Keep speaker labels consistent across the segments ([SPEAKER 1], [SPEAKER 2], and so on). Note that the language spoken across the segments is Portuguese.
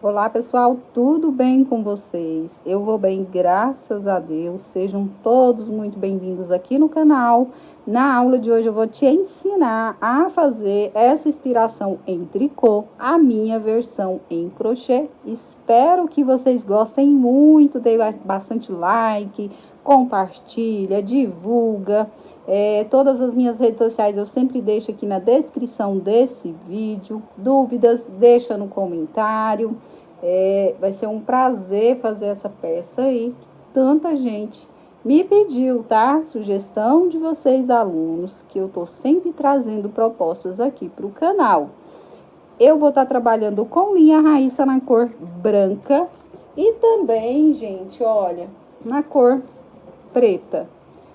[SPEAKER 1] Olá pessoal, tudo bem com vocês? Eu vou bem, graças a Deus. Sejam todos muito bem-vindos aqui no canal. Na aula de hoje eu vou te ensinar a fazer essa inspiração em tricô, a minha versão em crochê. Espero que vocês gostem muito, dê bastante like, compartilha, divulga. Todas as minhas redes sociais eu sempre deixo aqui na descrição desse vídeo. Dúvidas, deixa no comentário. Vai ser um prazer fazer essa peça aí. Tanta gente me pediu, tá? Sugestão de vocês, alunos, que eu tô sempre trazendo propostas aqui para o canal. Eu vou estar trabalhando com linha Raíssa na cor branca e também, gente, olha, na cor preta.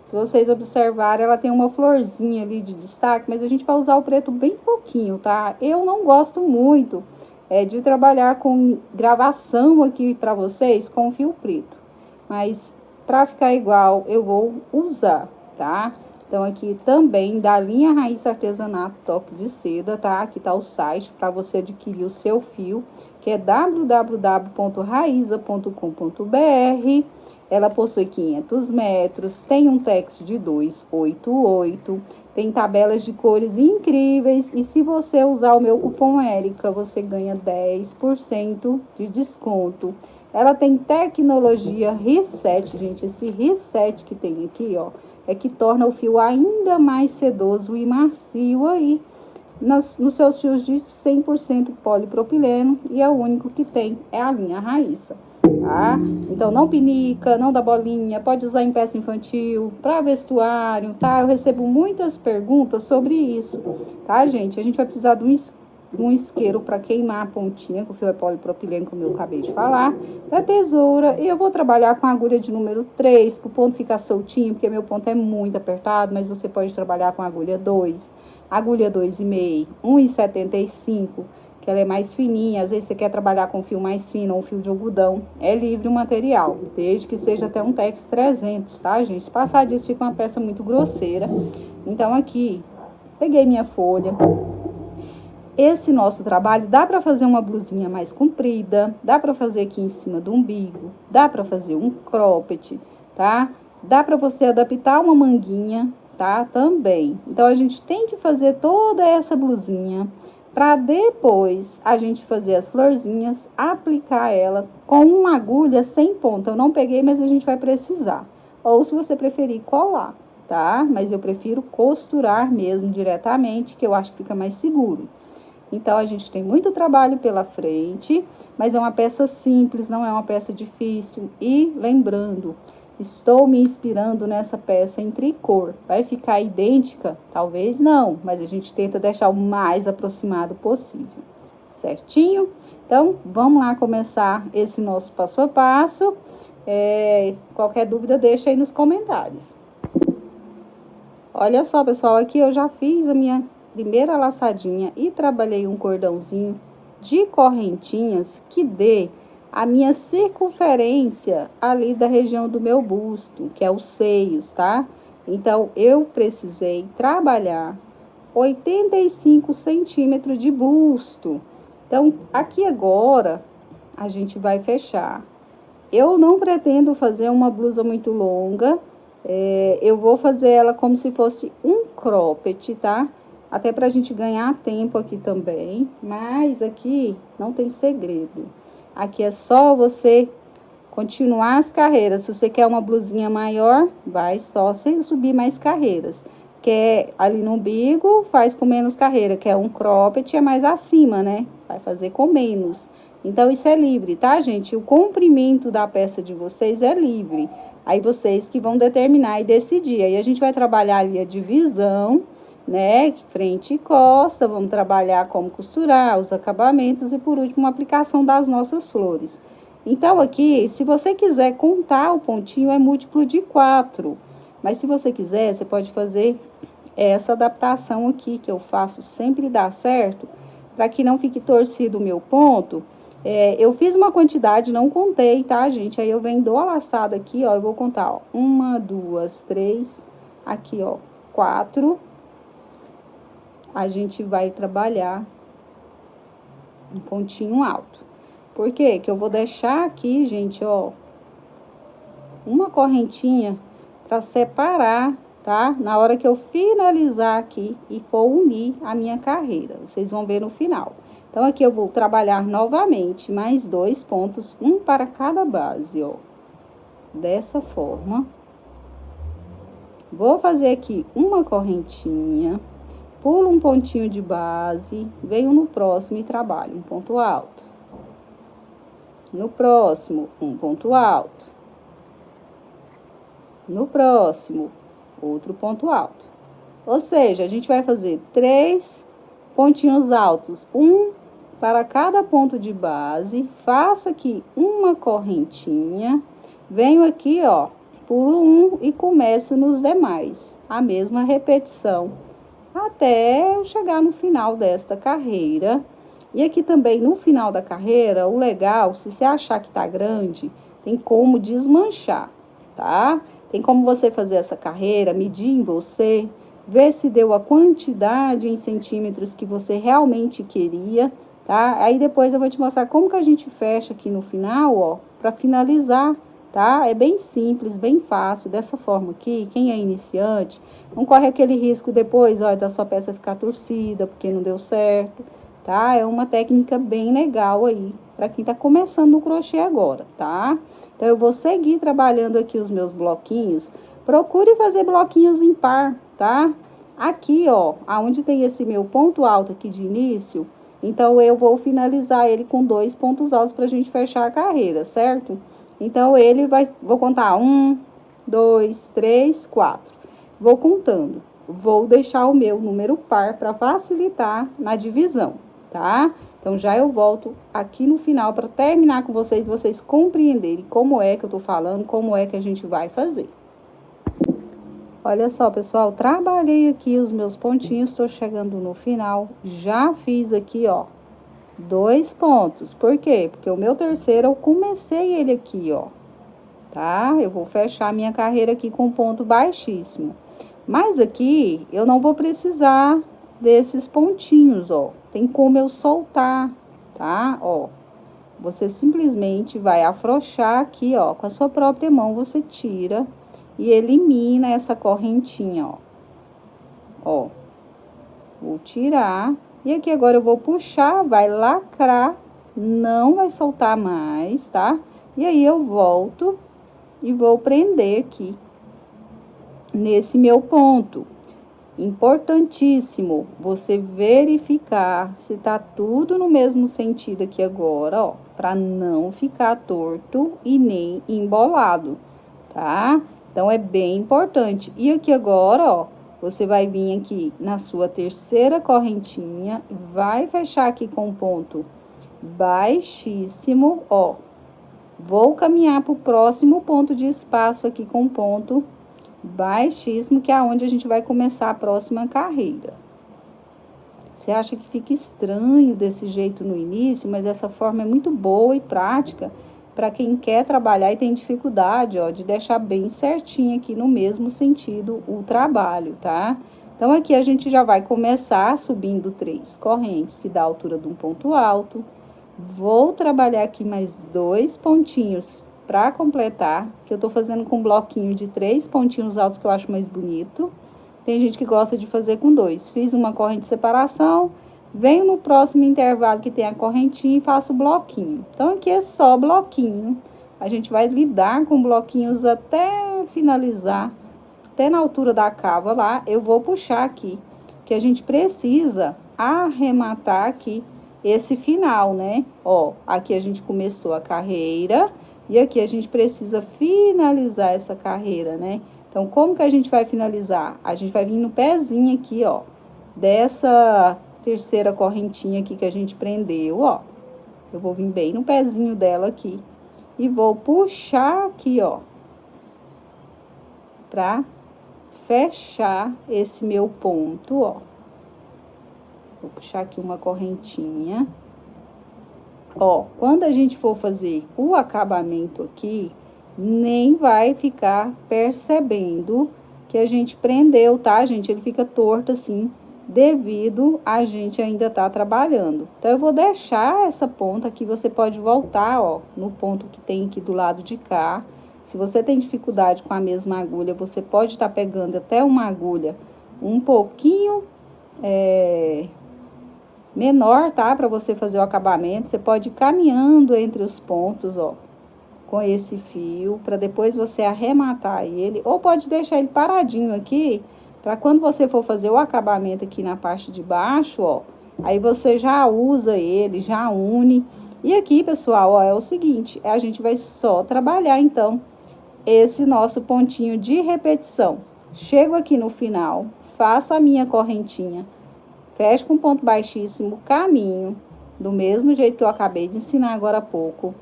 [SPEAKER 1] Se vocês observarem, ela tem uma florzinha ali de destaque, mas a gente vai usar o preto bem pouquinho, tá? Eu não gosto muito de trabalhar com gravação aqui para vocês com fio preto, mas para ficar igual eu vou usar, tá? Então aqui também da linha Raiz Artesanato Toque de Seda, tá? Aqui tá o site para você adquirir o seu fio, que é www.raiza.com.br. Ela possui 500 metros, tem um tex de 288, tem tabelas de cores incríveis. E se você usar o meu cupom ERICA, você ganha 10% de desconto. Ela tem tecnologia reset, gente. Esse reset que tem aqui, ó, é que torna o fio ainda mais sedoso e macio aí nos seus fios de 100% polipropileno. E é o único que tem, é a linha Raíssa. Tá? Então não pinica, não dá bolinha, pode usar em peça infantil, para vestuário, tá? Eu recebo muitas perguntas sobre isso, tá, gente? A gente vai precisar de um isqueiro para queimar a pontinha, que o fio é polipropileno, como eu acabei de falar, da tesoura, e eu vou trabalhar com a agulha de número 3, para o ponto ficar soltinho, porque meu ponto é muito apertado, mas você pode trabalhar com a agulha 2, agulha 2,5, 1,75, que ela é mais fininha. Às vezes você quer trabalhar com fio mais fino ou fio de algodão, é livre o material, desde que seja até um Tex 300, tá, gente? Se passar disso, fica uma peça muito grosseira. Então aqui, peguei minha folha. Esse nosso trabalho dá para fazer uma blusinha mais comprida, dá para fazer aqui em cima do umbigo, dá para fazer um cropped, tá? Dá para você adaptar uma manguinha, tá? Também. Então a gente tem que fazer toda essa blusinha para depois a gente fazer as florzinhas, aplicar ela com uma agulha sem ponta. Eu não peguei, mas a gente vai precisar. Ou se você preferir, colar, tá? Mas eu prefiro costurar mesmo diretamente, que eu acho que fica mais seguro. Então a gente tem muito trabalho pela frente, mas é uma peça simples, não é uma peça difícil. E lembrando, estou me inspirando nessa peça em tricô. Vai ficar idêntica? Talvez não, mas a gente tenta deixar o mais aproximado possível, certinho? Então, vamos lá começar esse nosso passo a passo. Qualquer dúvida, deixa aí nos comentários. Olha só, pessoal, aqui eu já fiz a minha primeira laçadinha e trabalhei um cordãozinho de correntinhas que dê a minha circunferência ali da região do meu busto, que é os seios, tá? Então, eu precisei trabalhar 85 centímetros de busto. Então, aqui agora, a gente vai fechar. Eu não pretendo fazer uma blusa muito longa. Eu vou fazer ela como se fosse um cropped, tá? Até pra gente ganhar tempo aqui também. Mas aqui não tem segredo. Aqui é só você continuar as carreiras. Se você quer uma blusinha maior, vai só sem subir mais carreiras. Quer ali no umbigo, faz com menos carreira. Quer um cropped, é mais acima, né? Vai fazer com menos. Então, isso é livre, tá, gente? O comprimento da peça de vocês é livre. Aí, vocês que vão determinar e decidir. Aí, a gente vai trabalhar ali a divisão, né? Frente e costa. Vamos trabalhar como costurar, os acabamentos e, por último, a aplicação das nossas flores. Então, aqui, se você quiser contar o pontinho, é múltiplo de 4. Mas, se você quiser, você pode fazer essa adaptação aqui, que eu faço sempre dá certo, para que não fique torcido o meu ponto. Eu fiz uma quantidade, não contei, tá, gente? Aí eu venho do laçado aqui, ó, eu vou contar, ó, 1, 2, 3, aqui, ó, 4. A gente vai trabalhar um pontinho alto. Por quê? Que eu vou deixar aqui, gente, ó, uma correntinha para separar, tá? Na hora que eu finalizar aqui e for unir a minha carreira. Vocês vão ver no final. Então, aqui eu vou trabalhar novamente mais 2 pontos, um para cada base, ó. Dessa forma. Vou fazer aqui uma correntinha, pulo um pontinho de base, venho no próximo e trabalho um ponto alto. No próximo, um ponto alto. No próximo, outro ponto alto. Ou seja, a gente vai fazer 3 pontinhos altos, um para cada ponto de base. Faço aqui uma correntinha, venho aqui, ó, pulo um e começo nos demais. A mesma repetição, até eu chegar no final desta carreira. E aqui também, no final da carreira, o legal, se você achar que tá grande, tem como desmanchar, tá? Tem como você fazer essa carreira, medir em você, ver se deu a quantidade em centímetros que você realmente queria, tá? Aí depois eu vou te mostrar como que a gente fecha aqui no final, ó, para finalizar, tá? É bem simples, bem fácil, dessa forma aqui. Quem é iniciante, não corre aquele risco depois, ó, da sua peça ficar torcida, porque não deu certo, tá? É uma técnica bem legal aí, para quem tá começando no crochê agora, tá? Então, eu vou seguir trabalhando aqui os meus bloquinhos. Procure fazer bloquinhos em par, tá? Aqui, ó, aonde tem esse meu ponto alto aqui de início, então, eu vou finalizar ele com 2 pontos altos pra gente fechar a carreira, certo? Então, vou contar 1, 2, 3, 4. Vou contando. Vou deixar o meu número par para facilitar na divisão, tá? Então, já eu volto aqui no final para terminar com vocês compreenderem como é que eu tô falando, como é que a gente vai fazer. Olha só, pessoal, trabalhei aqui os meus pontinhos, tô chegando no final, já fiz aqui, ó, 2 pontos. Por quê? Porque o meu terceiro, eu comecei ele aqui, ó, tá? Eu vou fechar a minha carreira aqui com ponto baixíssimo. Mas aqui, eu não vou precisar desses pontinhos, ó. Tem como eu soltar, tá? Ó, você simplesmente vai afrouxar aqui, ó. Com a sua própria mão, você tira e elimina essa correntinha, ó. Ó, vou tirar. E aqui agora eu vou puxar, vai lacrar, não vai soltar mais, tá? E aí eu volto e vou prender aqui nesse meu ponto. Importantíssimo você verificar se tá tudo no mesmo sentido aqui agora, ó, para não ficar torto e nem embolado, tá? Então, é bem importante. E aqui agora, ó, você vai vir aqui na sua terceira correntinha, vai fechar aqui com ponto baixíssimo, ó. Vou caminhar para o próximo ponto de espaço aqui com ponto baixíssimo, que é onde a gente vai começar a próxima carreira. Você acha que fica estranho desse jeito no início, mas essa forma é muito boa e prática para quem quer trabalhar e tem dificuldade, ó, de deixar bem certinho aqui no mesmo sentido o trabalho, tá? Então, aqui a gente já vai começar subindo 3 correntes, que dá a altura de um ponto alto. Vou trabalhar aqui mais 2 pontinhos para completar, que eu tô fazendo com um bloquinho de 3 pontinhos altos, que eu acho mais bonito. Tem gente que gosta de fazer com 2. Fiz uma corrente de separação, venho no próximo intervalo que tem a correntinha e faço bloquinho. Então, aqui é só bloquinho. A gente vai lidar com bloquinhos até finalizar, até na altura da cava lá. Eu vou puxar aqui, que a gente precisa arrematar aqui esse final, né? Ó, aqui a gente começou a carreira e aqui a gente precisa finalizar essa carreira, né? Então, como que a gente vai finalizar? A gente vai vir no pezinho aqui, ó, dessa terceira correntinha aqui que a gente prendeu, ó. Eu vou vir bem no pezinho dela aqui e vou puxar aqui, ó, pra fechar esse meu ponto, ó. Vou puxar aqui uma correntinha. Ó, quando a gente for fazer o acabamento aqui, nem vai ficar percebendo que a gente prendeu, tá, gente? Ele fica torto assim, devido a gente ainda estar trabalhando. Então, eu vou deixar essa ponta aqui, você pode voltar, ó, no ponto que tem aqui do lado de cá. Se você tem dificuldade com a mesma agulha, você pode estar pegando até uma agulha um pouquinho menor, tá? Para você fazer o acabamento. Você pode ir caminhando entre os pontos, ó, com esse fio, para depois você arrematar ele, ou pode deixar ele paradinho aqui, para quando você for fazer o acabamento aqui na parte de baixo, ó, aí você já usa ele, já une. E aqui, pessoal, ó, é o seguinte, a gente vai só trabalhar, então, esse nosso pontinho de repetição. Chego aqui no final, faço a minha correntinha, fecho com ponto baixíssimo, caminho, do mesmo jeito que eu acabei de ensinar agora há pouco.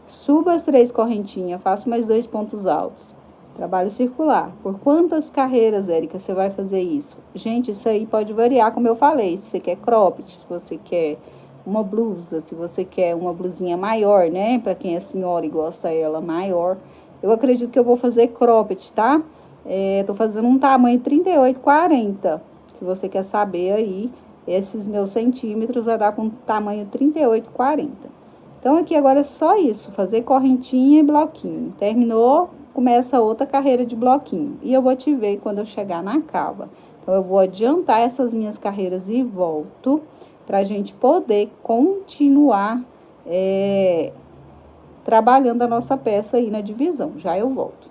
[SPEAKER 1] Subo as 3 correntinhas, faço mais 2 pontos altos. Trabalho circular. Por quantas carreiras, Érica, você vai fazer isso? Gente, isso aí pode variar, como eu falei. Se você quer cropped, se você quer uma blusa, se você quer uma blusinha maior, né? Pra quem é senhora e gosta ela maior. Eu acredito que eu vou fazer cropped, tá? Tô fazendo um tamanho 38, 40. Se você quer saber aí, esses meus centímetros vai dar com tamanho 38, 40. Então, aqui agora é só isso, fazer correntinha e bloquinho. Terminou, começa outra carreira de bloquinho. E eu vou te ver quando eu chegar na cava. Então, eu vou adiantar essas minhas carreiras e volto pra gente poder continuar trabalhando a nossa peça aí na divisão. Já eu volto.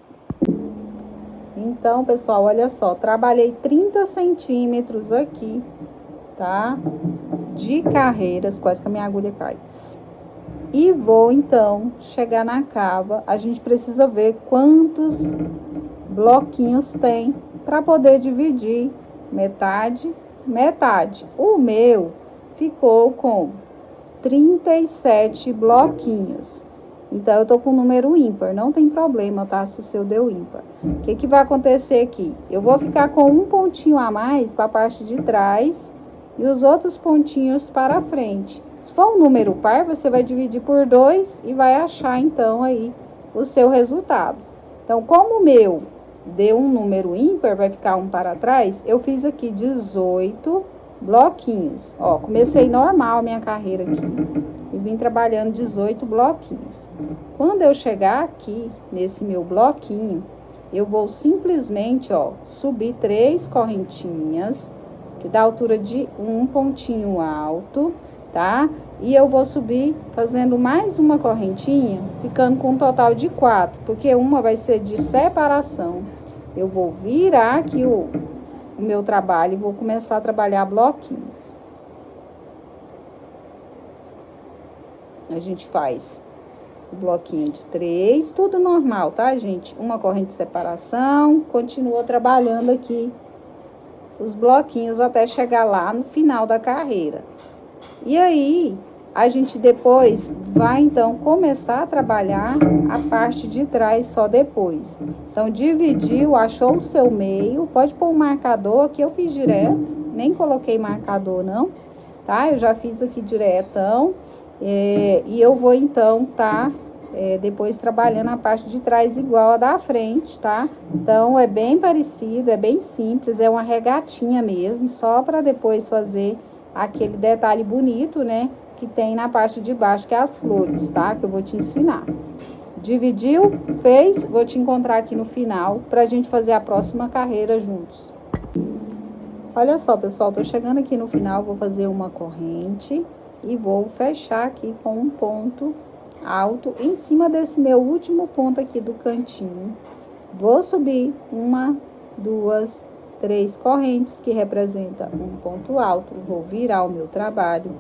[SPEAKER 1] Então, pessoal, olha só, trabalhei 30 centímetros aqui, tá? De carreiras, quase que a minha agulha cai. E vou, então, chegar na cava. A gente precisa ver quantos bloquinhos tem para poder dividir metade, metade. O meu ficou com 37 bloquinhos. Então, eu tô com o número ímpar. Não tem problema, tá? Se o seu deu ímpar. O que que vai acontecer aqui? Eu vou ficar com um pontinho a mais para a parte de trás e os outros pontinhos para a frente. Se for um número par, você vai dividir por 2 e vai achar, então, aí o seu resultado. Então, como o meu deu um número ímpar, vai ficar um para trás, eu fiz aqui 18 bloquinhos. Ó, comecei normal a minha carreira aqui e vim trabalhando 18 bloquinhos. Quando eu chegar aqui, nesse meu bloquinho, eu vou simplesmente, ó, subir 3 correntinhas, que dá a altura de um pontinho alto, tá? E eu vou subir fazendo mais uma correntinha, ficando com um total de 4, porque uma vai ser de separação. Eu vou virar aqui o meu trabalho e vou começar a trabalhar bloquinhos. A gente faz o bloquinho de 3, tudo normal, tá, gente? Uma corrente de separação, continua trabalhando aqui os bloquinhos até chegar lá no final da carreira. E aí, a gente depois vai, então, começar a trabalhar a parte de trás só depois. Então, dividiu, achou o seu meio, pode pôr um marcador, aqui eu fiz direto, nem coloquei marcador não, tá? Eu já fiz aqui diretão, e eu vou, então, depois trabalhando a parte de trás igual a da frente, tá? Então, é bem parecido, é bem simples, é uma regatinha mesmo, só para depois fazer aquele detalhe bonito, né, que tem na parte de baixo, que é as flores, tá? Que eu vou te ensinar. Dividiu, fez, vou te encontrar aqui no final pra gente fazer a próxima carreira juntos. Olha só, pessoal, tô chegando aqui no final, vou fazer uma corrente e vou fechar aqui com um ponto alto em cima desse meu último ponto aqui do cantinho. Vou subir 1, 2, 3 correntes, que representa um ponto alto. Vou virar o meu trabalho.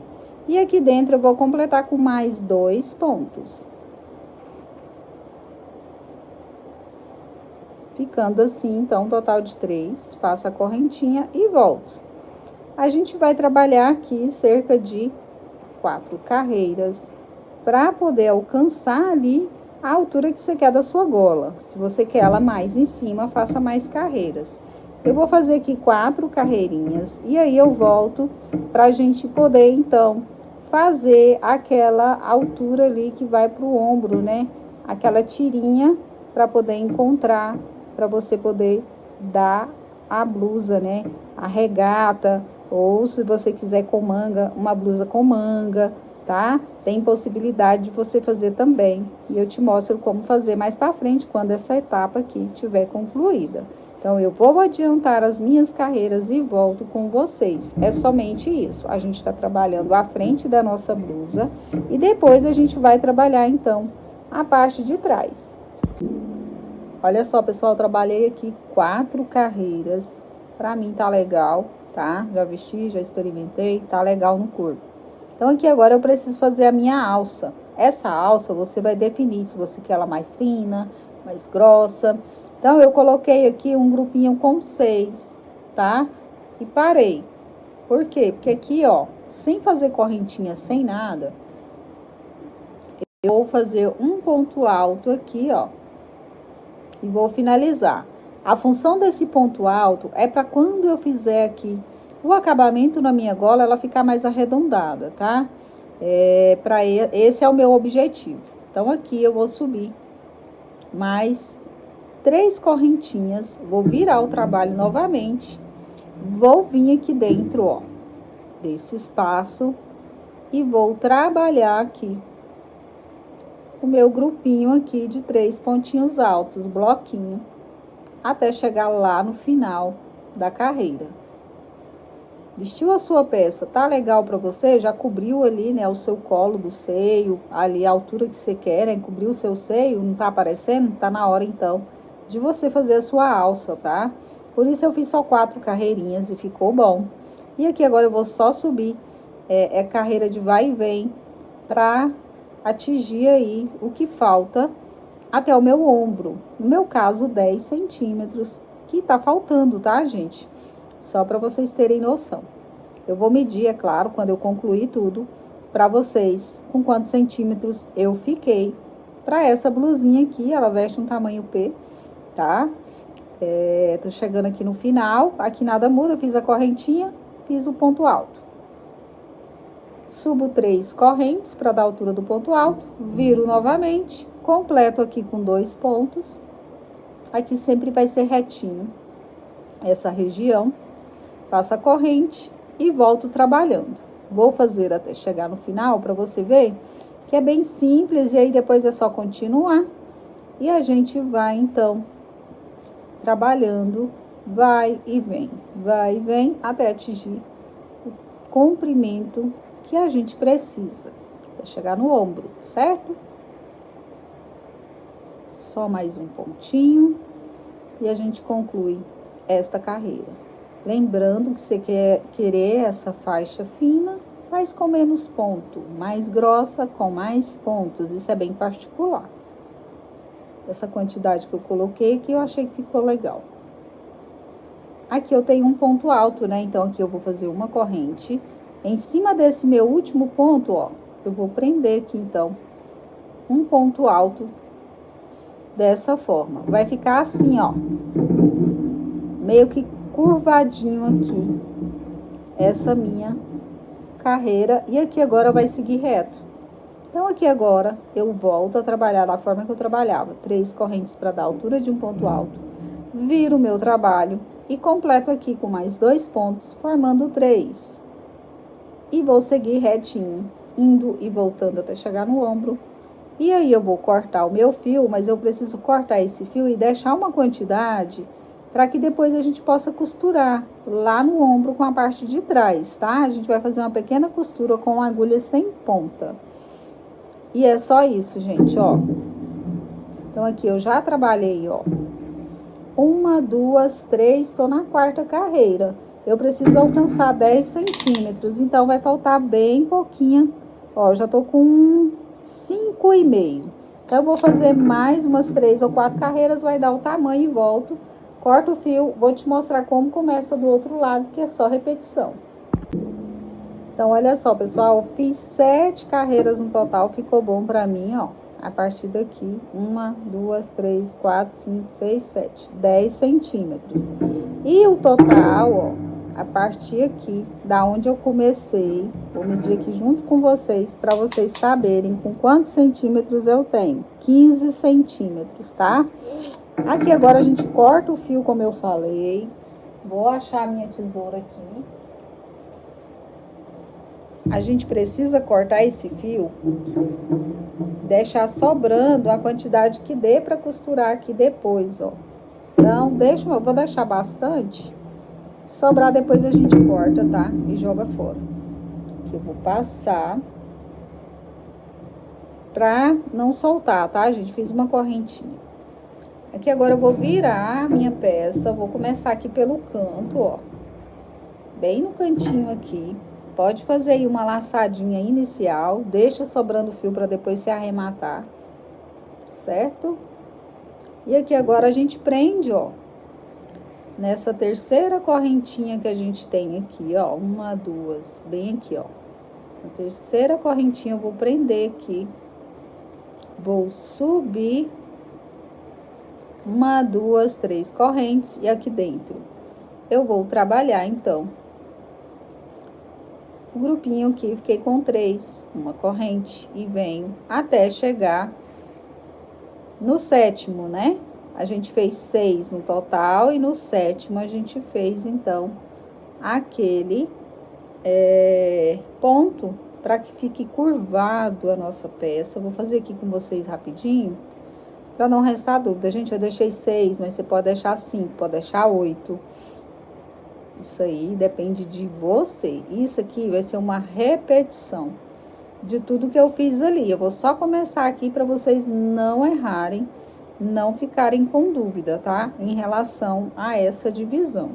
[SPEAKER 1] E aqui dentro eu vou completar com mais 2 pontos. Ficando assim, então, um total de 3. Faço a correntinha e volto. A gente vai trabalhar aqui cerca de 4 carreiras para poder alcançar ali a altura que você quer da sua gola. Se você quer ela mais em cima, faça mais carreiras. Eu vou fazer aqui 4 carreirinhas e aí eu volto para a gente poder, então, fazer aquela altura ali que vai para o ombro, né? Aquela tirinha para poder encontrar, para você poder dar a blusa, né? A regata, Ou se você quiser com manga, uma blusa com manga, tá? Tem possibilidade de você fazer também. E eu te mostro como fazer mais para frente, quando essa etapa aqui estiver concluída. Então, eu vou adiantar as minhas carreiras e volto com vocês. É somente isso. A gente está trabalhando a frente da nossa blusa e depois a gente vai trabalhar, então, a parte de trás. Olha só, pessoal, eu trabalhei aqui 4 carreiras. Pra mim tá legal, tá? Já vesti, já experimentei, tá legal no corpo. Então, aqui agora eu preciso fazer a minha alça. Essa alça você vai definir se você quer ela mais fina, mais grossa. Então, eu coloquei aqui um grupinho com 6, tá? E parei. Por quê? Porque aqui, ó, sem fazer correntinha, sem nada, eu vou fazer um ponto alto aqui, ó. E vou finalizar. A função desse ponto alto é para quando eu fizer aqui o acabamento na minha gola, ela ficar mais arredondada, tá? Esse é o meu objetivo. Então, aqui eu vou subir mais 3 correntinhas, vou virar o trabalho novamente, vou vir aqui dentro, ó, desse espaço e vou trabalhar aqui o meu grupinho aqui de 3 pontinhos altos, bloquinho, até chegar lá no final da carreira. Vestiu a sua peça, tá legal pra você? Já cobriu ali, né, o seu colo do seio, ali a altura que você quer, né, cobriu o seu seio, não tá aparecendo? Tá na hora, então, de você fazer a sua alça, tá? Por isso eu fiz só 4 carreirinhas e ficou bom. E aqui agora eu vou só subir, carreira de vai e vem, pra atingir aí o que falta até o meu ombro. No meu caso, 10 centímetros, que tá faltando, tá, gente? Só para vocês terem noção. Eu vou medir, é claro, quando eu concluir tudo, para vocês, com quantos centímetros eu fiquei. Para essa blusinha aqui, ela veste um tamanho P, tá? Tô chegando aqui no final, aqui nada muda, eu fiz a correntinha, fiz o ponto alto. Subo 3 correntes para dar a altura do ponto alto, viro novamente, completo aqui com 2 pontos. Aqui sempre vai ser retinho essa região. Faço a corrente e volto trabalhando. Vou fazer até chegar no final para você ver que é bem simples e aí depois é só continuar. E a gente vai então trabalhando, vai e vem até atingir o comprimento que a gente precisa para chegar no ombro, certo? Só mais um pontinho e a gente conclui esta carreira. Lembrando que você quer querer essa faixa fina, faz com menos ponto, mais grossa com mais pontos, isso é bem particular. Essa quantidade que eu coloquei aqui, eu achei que ficou legal. Aqui eu tenho um ponto alto, né? Então, aqui eu vou fazer uma corrente. Em cima desse meu último ponto, ó, eu vou prender aqui, então, um ponto alto dessa forma. Vai ficar assim, ó, meio que curvadinho aqui, essa minha carreira, e aqui agora vai seguir reto. Então, aqui agora, eu volto a trabalhar da forma que eu trabalhava, 3 correntes para dar a altura de um ponto alto, viro o meu trabalho e completo aqui com mais 2 pontos, formando 3. E vou seguir retinho, indo e voltando até chegar no ombro. E aí, eu vou cortar o meu fio, mas eu preciso cortar esse fio e deixar uma quantidade para que depois a gente possa costurar lá no ombro com a parte de trás, tá? A gente vai fazer uma pequena costura com agulha sem ponta. E é só isso, gente, ó. Então, aqui eu já trabalhei, ó. 1, 2, 3, tô na 4ª carreira. Eu preciso alcançar 10 centímetros, então vai faltar bem pouquinho. Ó, já tô com 5,5. Então, eu vou fazer mais umas 3 ou 4 carreiras, vai dar o tamanho e volto. Corto o fio, vou te mostrar como começa do outro lado, que é só repetição. Então, olha só, pessoal, fiz 7 carreiras no total, ficou bom pra mim, ó. A partir daqui, 1, 2, 3, 4, 5, 6, 7, 10 centímetros. E o total, ó, a partir aqui, da onde eu comecei, vou medir aqui junto com vocês, pra vocês saberem com quantos centímetros eu tenho. 15 centímetros, tá? Aqui agora a gente corta o fio, como eu falei. Vou achar a minha tesoura aqui. a gente precisa cortar esse fio, deixar sobrando a quantidade que dê para costurar aqui depois, ó. Então, eu vou deixar bastante, sobrar depois a gente corta, tá? E joga fora. Aqui eu vou passar pra não soltar, tá, gente? Fiz uma correntinha. Aqui agora eu vou virar a minha peça, vou começar aqui pelo canto, ó. Bem no cantinho aqui. Pode fazer aí uma laçadinha inicial, deixa sobrando fio para depois se arrematar, certo? E aqui agora a gente prende, ó, nessa terceira correntinha que a gente tem aqui, ó, uma, duas, bem aqui, ó. A terceira correntinha eu vou prender aqui, vou subir uma, duas, três correntes e aqui dentro eu vou trabalhar então o grupinho aqui, fiquei com 3, uma corrente, e venho até chegar no sétimo, né? A gente fez 6 no total, e no sétimo a gente fez, então, aquele ponto, para que fique curvado a nossa peça. Eu vou fazer aqui com vocês rapidinho, para não restar dúvida. Gente, eu deixei 6, mas você pode deixar 5, pode deixar 8. Isso aí depende de você. Isso aqui vai ser uma repetição de tudo que eu fiz ali. Eu vou só começar aqui para vocês não errarem, não ficarem com dúvida, tá? Em relação a essa divisão.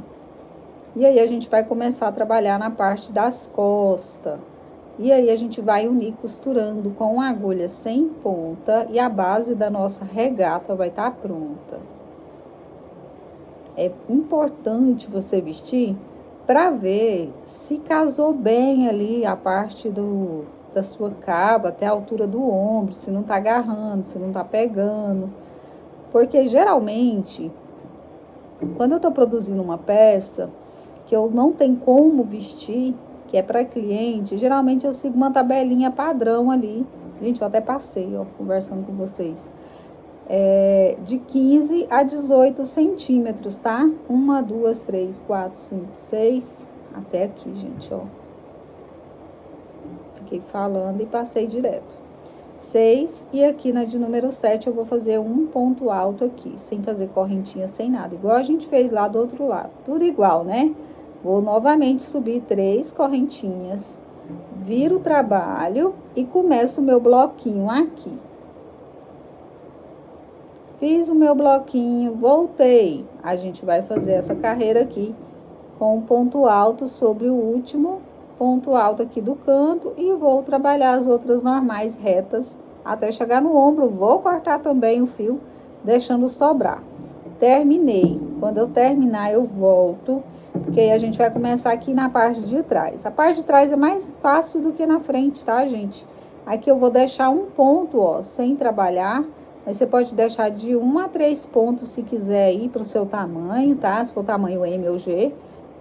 [SPEAKER 1] E aí a gente vai começar a trabalhar na parte das costas. E aí a gente vai unir costurando com a agulha sem ponta, e a base da nossa regata vai estar pronta. É importante você vestir para ver se casou bem ali a parte da sua caba até a altura do ombro, se não tá agarrando, se não tá pegando. Porque geralmente, quando eu tô produzindo uma peça que eu não tenho como vestir, que é para cliente, geralmente eu sigo uma tabelinha padrão ali. Gente, eu até passei, ó, conversando com vocês. De 15 a 18 centímetros, tá? 1, 2, 3, 4, 5, 6, até aqui, gente, ó. Fiquei falando e passei direto. 6, e aqui na de número 7 eu vou fazer um ponto alto aqui, sem fazer correntinha, sem nada, igual a gente fez lá do outro lado. Tudo igual, né? Vou novamente subir 3 correntinhas, viro o trabalho e começo o meu bloquinho aqui. Fiz o meu bloquinho, voltei. A gente vai fazer essa carreira aqui com um ponto alto sobre o último ponto alto aqui do canto, e vou trabalhar as outras normais retas até chegar no ombro. Vou cortar também o fio, deixando sobrar. Terminei. Quando eu terminar, eu volto, porque aí a gente vai começar aqui na parte de trás. A parte de trás é mais fácil do que na frente, tá, gente? Aqui eu vou deixar um ponto, ó, sem trabalhar. Mas você pode deixar de 1 a 3 pontos se quiser ir para o seu tamanho, tá? Se for tamanho M ou G,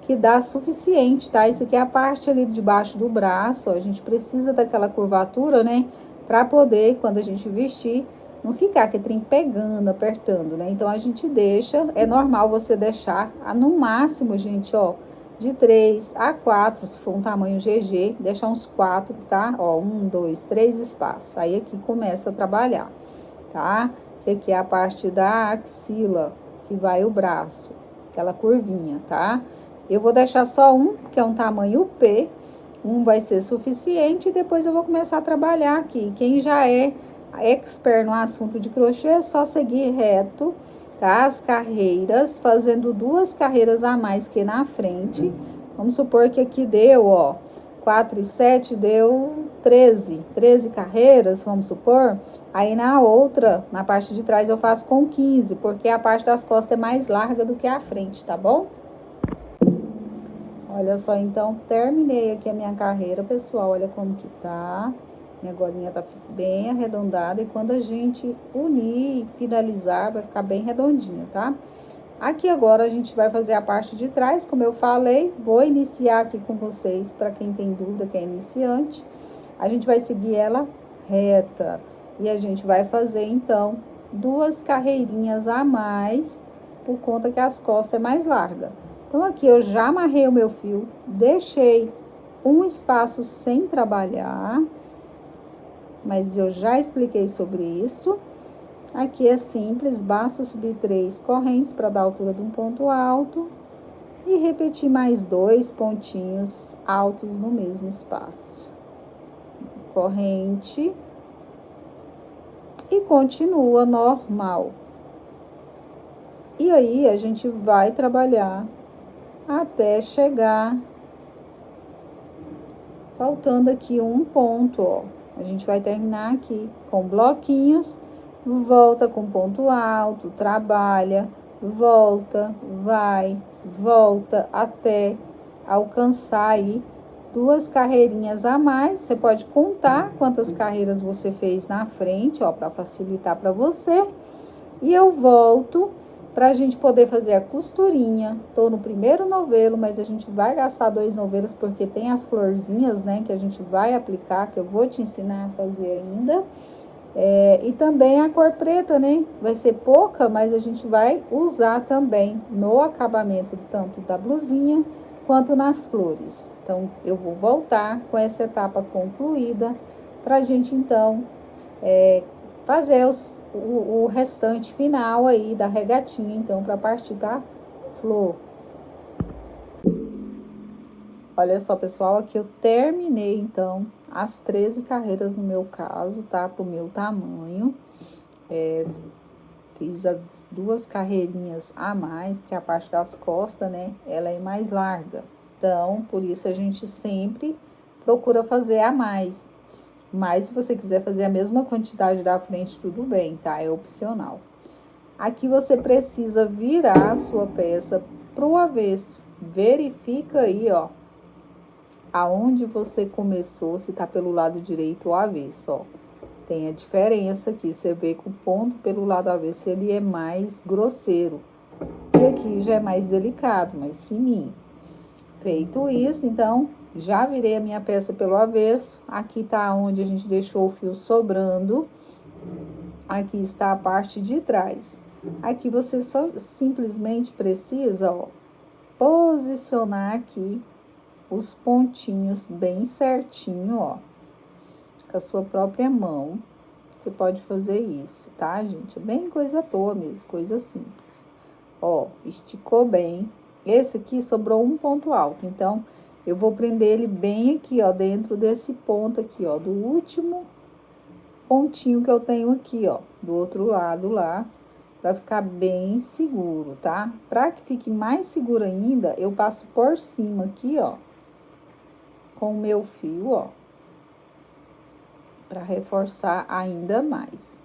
[SPEAKER 1] que dá suficiente, tá? Isso aqui é a parte ali de baixo do braço, ó. A gente precisa daquela curvatura, né? Para poder, quando a gente vestir, não ficar aquele trem pegando, apertando, né? Então, a gente deixa, é normal você deixar, no máximo, gente, ó, de 3 a 4, se for um tamanho GG, deixar uns 4, tá? Ó, 1, 2, 3 espaços. Aí, aqui começa a trabalhar. Tá? Que aqui é a parte da axila, que vai o braço, aquela curvinha, tá? Eu vou deixar só um, que é um tamanho P, um vai ser suficiente, e depois eu vou começar a trabalhar aqui. Quem já é expert no assunto de crochê, é só seguir reto, tá? As carreiras, fazendo 2 carreiras a mais que na frente. Vamos supor que aqui deu, ó, 4 e 7 deu 13 carreiras, vamos supor. Aí na outra, na parte de trás, eu faço com 15, porque a parte das costas é mais larga do que a frente, tá bom? Olha só, então, terminei aqui a minha carreira, pessoal, olha como que tá. Minha golinha tá bem arredondada, e quando a gente unir e finalizar, vai ficar bem redondinha, tá? Aqui agora a gente vai fazer a parte de trás, como eu falei, vou iniciar aqui com vocês, para quem tem dúvida, que é iniciante. A gente vai seguir ela reta, e a gente vai fazer, então, 2 carreirinhas a mais, por conta que as costas é mais larga. Então, aqui eu já amarrei o meu fio, deixei um espaço sem trabalhar, mas eu já expliquei sobre isso. Aqui é simples, basta subir 3 correntes para dar a altura de um ponto alto e repetir mais 2 pontinhos altos no mesmo espaço. Corrente e continua normal. E aí a gente vai trabalhar até chegar, faltando aqui um ponto, ó. A gente vai terminar aqui com bloquinhos, volta com ponto alto, trabalha, volta, vai, volta até alcançar aí 2 carreirinhas a mais. Você pode contar quantas carreiras você fez na frente, ó, para facilitar para você. E eu volto para a gente poder fazer a costurinha. Tô no primeiro novelo, mas a gente vai gastar 2 novelos porque tem as florzinhas, né, que a gente vai aplicar, que eu vou te ensinar a fazer ainda. E também a cor preta, né, vai ser pouca, mas a gente vai usar também no acabamento, tanto da blusinha quanto nas flores. Então, eu vou voltar com essa etapa concluída para a gente, então, fazer o restante final aí da regatinha, então, para partir da flor. Olha só, pessoal, aqui eu terminei, então, as 13 carreiras no meu caso, tá? Pro meu tamanho. Fiz as 2 carreirinhas a mais, porque a parte das costas, né, ela é mais larga. Então, por isso a gente sempre procura fazer a mais. Mas se você quiser fazer a mesma quantidade da frente, tudo bem, tá? É opcional. Aqui você precisa virar a sua peça pro avesso. Verifica aí, ó, aonde você começou, se tá pelo lado direito ou avesso, ó. Tem a diferença aqui, você vê que o ponto pelo lado avesso, ele é mais grosseiro. E aqui já é mais delicado, mais fininho. Feito isso, então, já virei a minha peça pelo avesso. Aqui tá onde a gente deixou o fio sobrando. Aqui está a parte de trás. Aqui você só simplesmente precisa, ó, posicionar aqui os pontinhos bem certinho, ó, com a sua própria mão. Você pode fazer isso, tá, gente? É bem coisa à toa mesmo, coisa simples. Ó, esticou bem. Esse aqui sobrou um ponto alto, então eu vou prender ele bem aqui, ó, dentro desse ponto aqui, ó, do último pontinho que eu tenho aqui, ó, do outro lado lá, pra ficar bem seguro, tá? Pra que fique mais seguro ainda, eu passo por cima aqui, ó, com o meu fio, ó, pra reforçar ainda mais.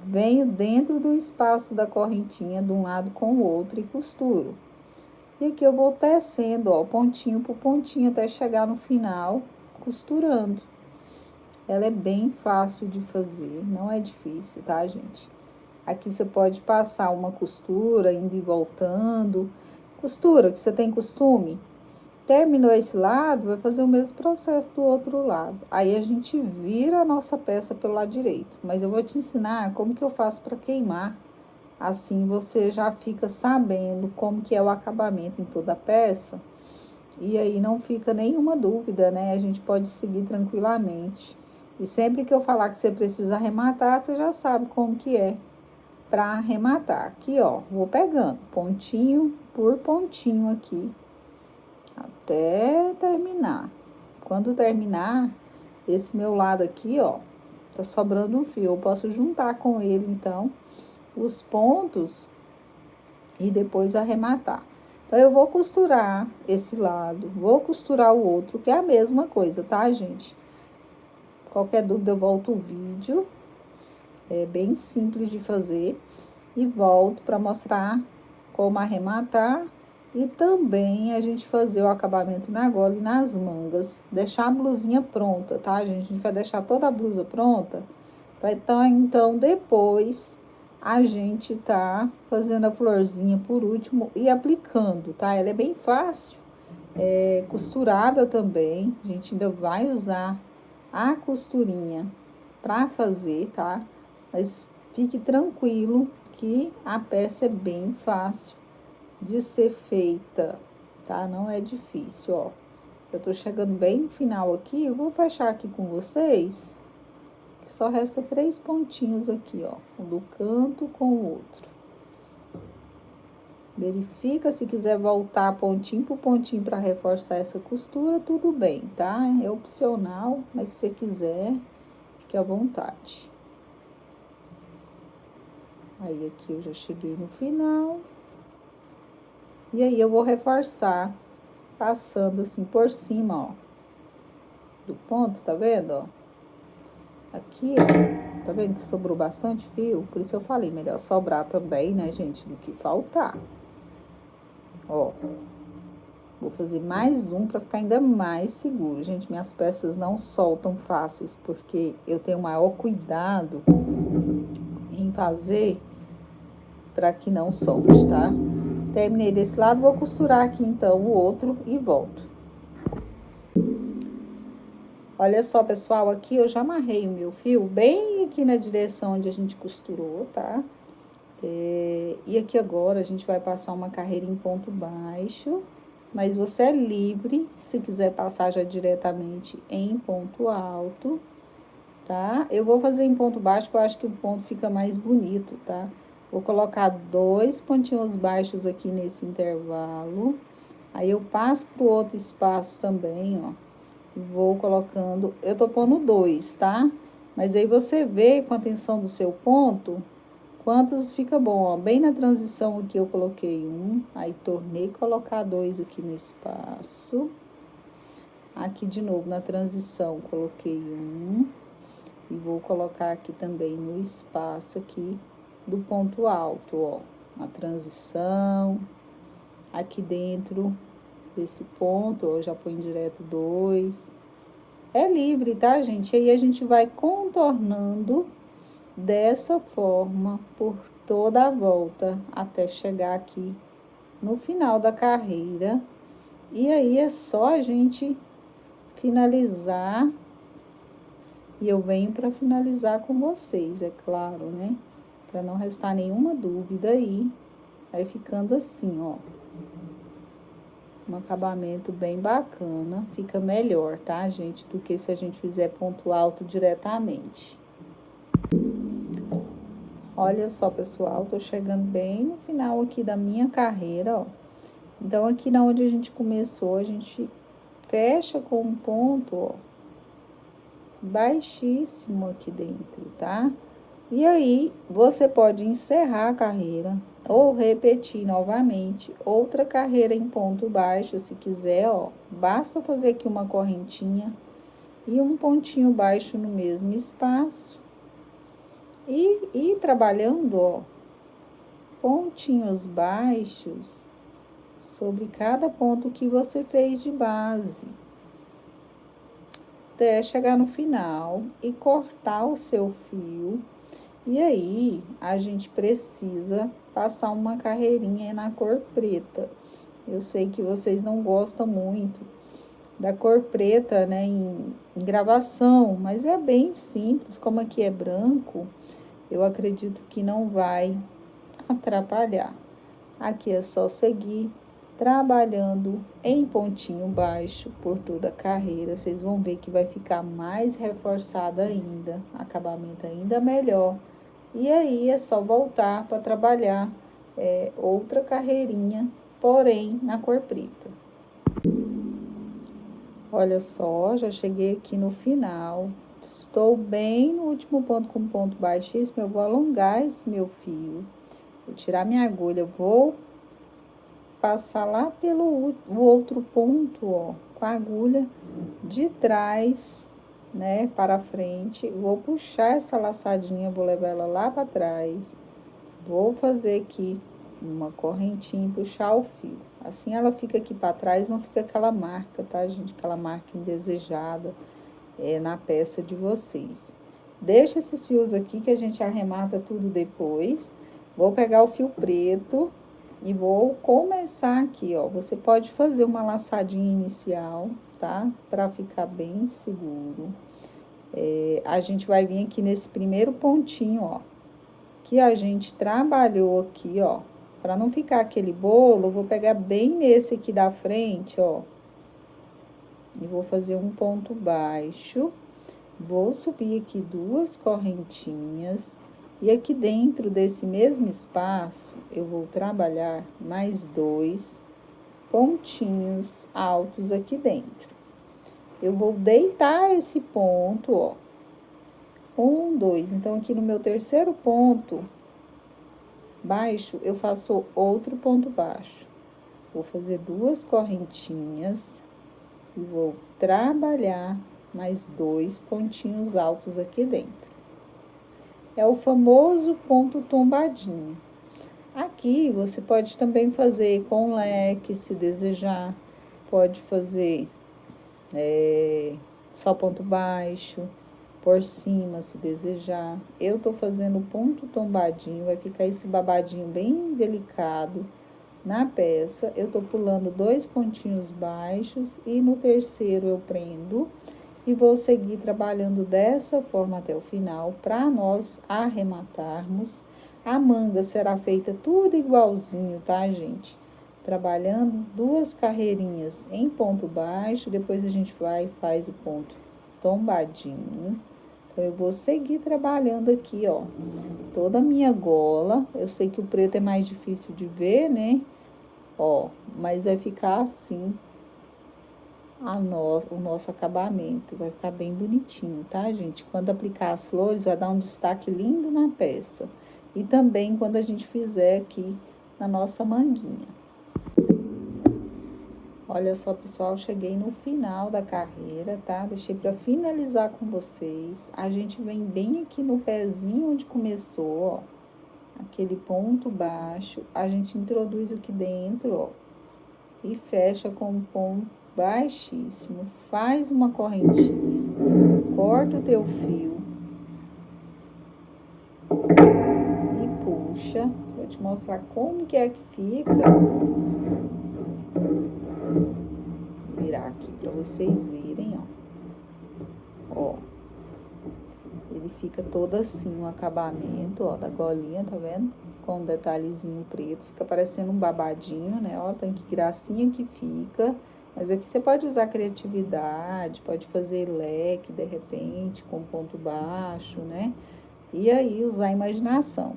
[SPEAKER 1] Venho dentro do espaço da correntinha de um lado com o outro e costuro. E aqui eu vou tecendo, ó, pontinho por pontinho até chegar no final, costurando. Ela é bem fácil de fazer, não é difícil, tá, gente? Aqui você pode passar uma costura, indo e voltando. Costura, que você tem costume. Terminou esse lado, vai fazer o mesmo processo do outro lado. Aí a gente vira a nossa peça pelo lado direito. Mas eu vou te ensinar como que eu faço para queimar. Assim você já fica sabendo como que é o acabamento em toda a peça. E aí não fica nenhuma dúvida, né? A gente pode seguir tranquilamente. E sempre que eu falar que você precisa arrematar, você já sabe como que é para arrematar. Aqui, ó, vou pegando pontinho por pontinho aqui, até terminar. Quando terminar, esse meu lado aqui, ó, tá sobrando um fio. Eu posso juntar com ele, então, os pontos e depois arrematar. Então, eu vou costurar esse lado, vou costurar o outro, que é a mesma coisa, tá, gente? Qualquer dúvida, eu volto o vídeo. É bem simples de fazer. E volto para mostrar como arrematar e também a gente fazer o acabamento na gola e nas mangas. Deixar a blusinha pronta, tá, gente? A gente vai deixar toda a blusa pronta para então depois a gente tá fazendo a florzinha por último e aplicando, tá? Ela é bem fácil, costurada também. A gente ainda vai usar a costurinha para fazer, tá? Mas fique tranquilo que a peça é bem fácil de ser feita, tá? Não é difícil, ó. Eu tô chegando bem no final aqui, eu vou fechar aqui com vocês, que só resta 3 pontinhos aqui, ó, um do canto com o outro. Verifica, se quiser voltar pontinho por pontinho para reforçar essa costura, tudo bem, tá? É opcional, mas se você quiser, fique à vontade. Aí, aqui eu já cheguei no final. E aí, eu vou reforçar, passando assim por cima, ó, do ponto, tá vendo, ó? Aqui, ó, tá vendo que sobrou bastante fio? Por isso eu falei, melhor sobrar também, né, gente, do que faltar. Ó, vou fazer mais um para ficar ainda mais seguro. Gente, minhas peças não soltam fáceis, porque eu tenho maior cuidado em fazer para que não solte, tá? Terminei desse lado, vou costurar aqui então o outro e volto. Olha só, pessoal, aqui eu já amarrei o meu fio bem aqui na direção onde a gente costurou, tá? E aqui agora a gente vai passar uma carreira em ponto baixo, mas você é livre se quiser passar já diretamente em ponto alto, tá? Eu vou fazer em ponto baixo, porque eu acho que o ponto fica mais bonito, tá? Vou colocar 2 pontinhos baixos aqui nesse intervalo, aí eu passo pro outro espaço também, ó, e vou colocando, eu tô pondo 2, tá? Mas aí você vê com a tensão do seu ponto, quantos fica bom, ó, bem na transição aqui eu coloquei 1, aí tornei colocar 2 aqui no espaço, aqui de novo na transição coloquei 1, e vou colocar aqui também no espaço aqui do ponto alto, ó, na transição, aqui dentro desse ponto, ó, eu já põe direto 2, é livre, tá, gente? Aí a gente vai contornando dessa forma por toda a volta até chegar aqui no final da carreira. E aí é só a gente finalizar. E eu venho para finalizar com vocês, é claro, né? Para não restar nenhuma dúvida aí. Vai ficando assim, ó. Um acabamento bem bacana. Fica melhor, tá, gente? Do que se a gente fizer ponto alto diretamente. Olha só, pessoal, tô chegando bem no final aqui da minha carreira, ó. Então, aqui na onde a gente começou, a gente fecha com um ponto, ó, baixíssimo aqui dentro, tá? E aí, você pode encerrar a carreira ou repetir novamente outra carreira em ponto baixo, se quiser, ó. Basta fazer aqui uma correntinha e um pontinho baixo no mesmo espaço. E ir trabalhando, ó, pontinhos baixos sobre cada ponto que você fez de base, até chegar no final e cortar o seu fio. E aí, a gente precisa passar uma carreirinha na cor preta. Eu sei que vocês não gostam muito da cor preta, né, em gravação, mas é bem simples, como aqui é branco, eu acredito que não vai atrapalhar. Aqui é só seguir trabalhando em pontinho baixo por toda a carreira. Vocês vão ver que vai ficar mais reforçada ainda, acabamento ainda melhor. E aí é só voltar para trabalhar outra carreirinha, porém na cor preta. Olha só, já cheguei aqui no final. Estou bem no último ponto com ponto baixíssimo. Eu vou alongar esse meu fio. Vou tirar minha agulha, vou passar lá pelo outro ponto, ó, com a agulha de trás, né, para frente. Vou puxar essa laçadinha, vou levar ela lá para trás. Vou fazer aqui uma correntinha e puxar o fio. Assim ela fica aqui para trás, não fica aquela marca, tá, gente? Aquela marca indesejada na peça de vocês. Deixa esses fios aqui que a gente arremata tudo depois. Vou pegar o fio preto e vou começar aqui, ó. Você pode fazer uma laçadinha inicial, tá? Para ficar bem seguro. A gente vai vir aqui nesse primeiro pontinho, ó, que a gente trabalhou aqui, ó. Para não ficar aquele bolo, eu vou pegar bem nesse aqui da frente, ó. e vou fazer um ponto baixo, vou subir aqui 2 correntinhas, e aqui dentro desse mesmo espaço, eu vou trabalhar mais 2 pontinhos altos aqui dentro. Eu vou deitar esse ponto, ó, 1, 2, então aqui no meu terceiro ponto baixo, eu faço outro ponto baixo. Vou fazer 2 correntinhas e vou trabalhar mais 2 pontinhos altos aqui dentro. É o famoso ponto tombadinho. Aqui você pode também fazer com leque, se desejar. Pode fazer só ponto baixo, por cima, se desejar. Eu tô fazendo ponto tombadinho, vai ficar esse babadinho bem delicado na peça. Eu tô pulando 2 pontinhos baixos e no terceiro eu prendo e vou seguir trabalhando dessa forma até o final, para nós arrematarmos. A manga será feita tudo igualzinho, tá, gente? Trabalhando 2 carreirinhas em ponto baixo, depois a gente vai e faz o ponto tombadinho. Então, eu vou seguir trabalhando aqui, ó, toda a minha gola. Eu sei que o preto é mais difícil de ver, né? Ó, mas vai ficar assim o nosso acabamento, vai ficar bem bonitinho, tá, gente? Quando aplicar as flores, vai dar um destaque lindo na peça. E também quando a gente fizer aqui na nossa manguinha. Olha só, pessoal, cheguei no final da carreira, tá? Deixei pra finalizar com vocês. A gente vem bem aqui no pezinho onde começou, ó, aquele ponto baixo. A gente introduz aqui dentro, ó, e fecha com um ponto baixíssimo. Faz uma correntinha, corta o teu fio e puxa. Vou te mostrar como que é que fica. Vou virar aqui pra vocês verem, ó. Ele fica todo assim, o acabamento, ó, da golinha, tá vendo? Com um detalhezinho preto, fica parecendo um babadinho, né? Ó, tem que gracinha que fica. Mas aqui você pode usar criatividade, pode fazer leque, de repente, com ponto baixo, né? E aí, usar a imaginação.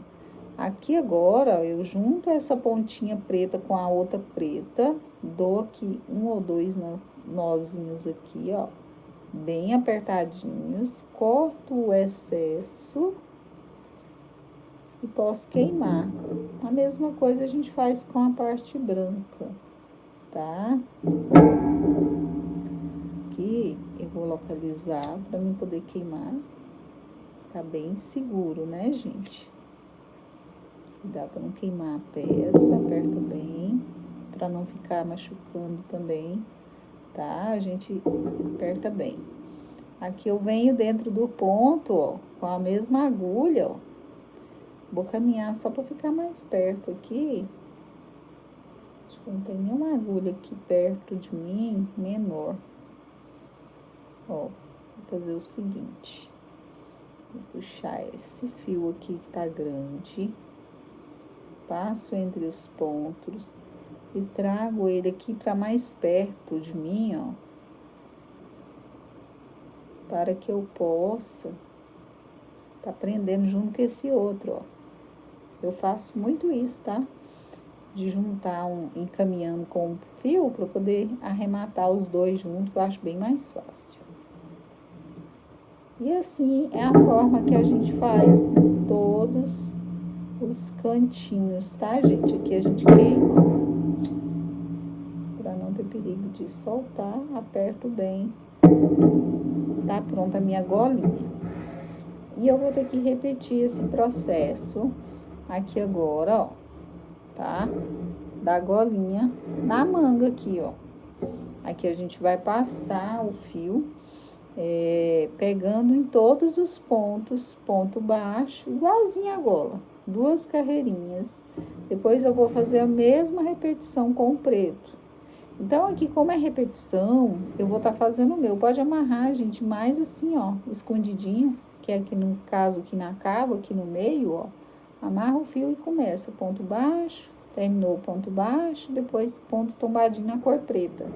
[SPEAKER 1] Aqui agora, eu junto essa pontinha preta com a outra preta, dou aqui 1 ou 2 nozinhos aqui, ó, bem apertadinhos, corto o excesso e posso queimar. A mesma coisa a gente faz com a parte branca, tá? Aqui eu vou localizar para mim poder queimar. Ficar bem seguro, né, gente? Dá para não queimar a peça, aperta bem, para não ficar machucando também, tá? A gente aperta bem. Aqui eu venho dentro do ponto, ó, com a mesma agulha, ó. Vou caminhar só para ficar mais perto aqui. Acho que não tem nenhuma agulha aqui perto de mim, menor. Ó, vou fazer o seguinte. Vou puxar esse fio aqui que tá grande. Passo entre os pontos e trago ele aqui para mais perto de mim, ó. Para que eu possa tá prendendo junto com esse outro, ó. Eu faço muito isso, tá? De juntar encaminhando com o fio para poder arrematar os dois juntos, que eu acho bem mais fácil. E assim é a forma que a gente faz todos os cantinhos, tá, gente? Aqui a gente queima. Para não ter perigo de soltar, aperto bem. Tá pronta a minha golinha. E eu vou ter que repetir esse processo aqui agora, ó, tá? Da golinha na manga aqui, ó. Aqui a gente vai passar o fio, pegando em todos os pontos, ponto baixo, igualzinho a gola. 2 carreirinhas. Depois eu vou fazer a mesma repetição com o preto. Então, aqui, como é repetição, eu vou estar fazendo o meu. Pode amarrar, gente, mais assim, ó, escondidinho, que é aqui no caso, aqui na cava, aqui no meio, ó. Amarra o fio e começa ponto baixo, Terminou o ponto baixo, depois ponto tombadinho na cor preta.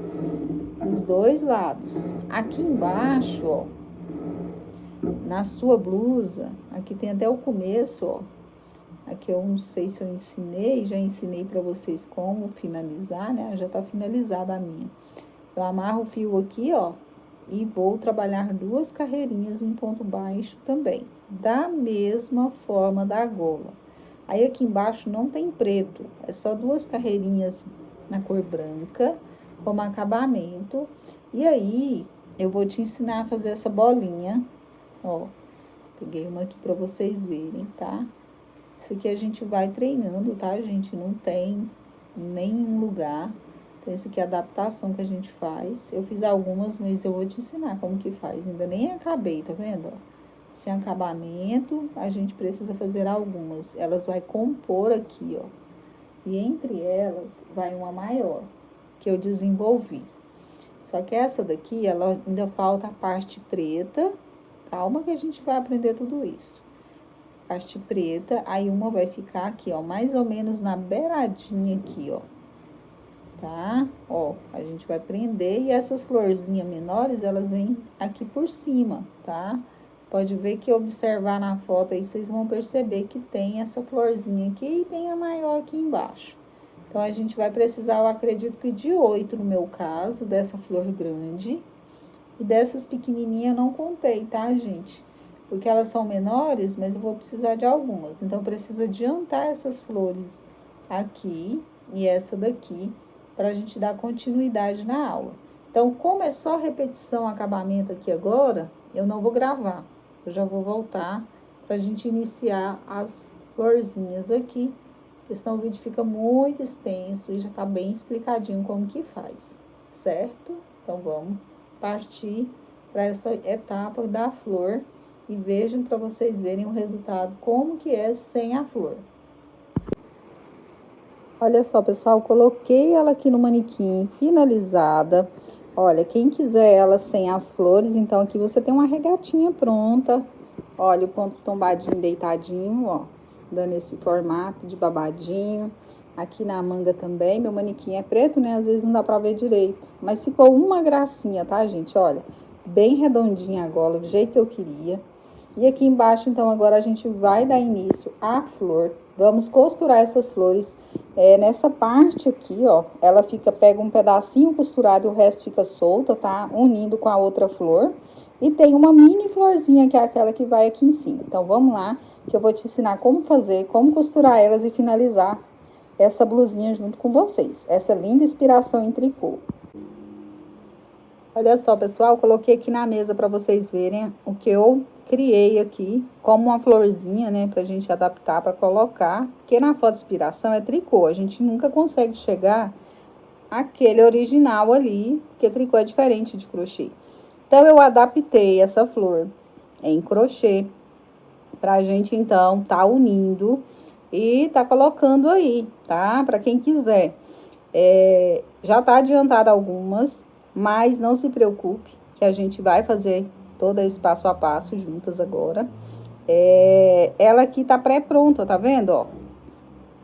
[SPEAKER 1] Os dois lados. Aqui embaixo, ó, na sua blusa, aqui tem até o começo, ó. Aqui eu não sei se eu ensinei, já ensinei pra vocês como finalizar, né? Já tá finalizada a minha. Eu amarro o fio aqui, ó, e vou trabalhar 2 carreirinhas em ponto baixo também, da mesma forma da gola. Aí aqui embaixo não tem preto, é só 2 carreirinhas na cor branca, como acabamento. E aí, eu vou te ensinar a fazer essa bolinha, ó. Peguei uma aqui pra vocês verem, tá? Isso aqui a gente vai treinando, tá, gente? Não tem nenhum lugar. Então, isso aqui é a adaptação que a gente faz. Eu fiz algumas, mas eu vou te ensinar como que faz. Ainda nem acabei, tá vendo? Sem acabamento, a gente precisa fazer algumas. Elas vai compor aqui, ó. E entre elas, vai uma maior, que eu desenvolvi. Só que essa daqui, ela ainda falta a parte preta. Calma que a gente vai aprender tudo isso. Parte preta, aí uma vai ficar aqui, ó, mais ou menos na beiradinha aqui, ó. Tá? Ó, a gente vai prender e essas florzinhas menores, elas vêm aqui por cima, tá? Pode ver que observar na foto aí, vocês vão perceber que tem essa florzinha aqui e tem a maior aqui embaixo. Então, a gente vai precisar, eu acredito que de 8 no meu caso, dessa flor grande. E dessas pequenininhas eu não contei, tá, gente? Porque elas são menores, mas eu vou precisar de algumas. Então, precisa adiantar essas flores aqui e essa daqui, para a gente dar continuidade na aula. Então, como é só repetição, acabamento aqui agora, eu não vou gravar. Eu já vou voltar para a gente iniciar as florzinhas aqui, porque senão o vídeo fica muito extenso e já tá bem explicadinho como que faz, certo? Então, vamos partir para essa etapa da flor e vejam para vocês verem o resultado, como que é sem a flor. Olha só, pessoal, coloquei ela aqui no manequim, finalizada. Olha, quem quiser ela sem as flores, então aqui você tem uma regatinha pronta. Olha o ponto tombadinho, deitadinho, ó, dando esse formato de babadinho. Aqui na manga também, meu manequim é preto, né? Às vezes não dá pra ver direito. Mas ficou uma gracinha, tá, gente? Olha, bem redondinha a gola, do jeito que eu queria. E aqui embaixo, então, agora a gente vai dar início à flor. Vamos costurar essas flores nessa parte aqui, ó. Ela fica, pega um pedacinho costurado e o resto fica solta, tá? Unindo com a outra flor. E tem uma mini florzinha, que é aquela que vai aqui em cima. Então, vamos lá, que eu vou te ensinar como fazer, como costurar elas e finalizar essa blusinha junto com vocês. Essa linda inspiração em tricô. Olha só, pessoal, coloquei aqui na mesa para vocês verem o que eu criei aqui, como uma florzinha, né, pra gente adaptar, para colocar, porque na foto de inspiração é tricô, a gente nunca consegue chegar àquele original ali, porque tricô é diferente de crochê. Então, eu adaptei essa flor em crochê, pra gente, então, tá unindo e tá colocando aí, tá? Pra quem quiser. Já tá adiantado algumas, mas não se preocupe, que a gente vai fazer todo esse passo a passo juntas agora. Ela aqui tá pré-pronta, tá vendo, ó?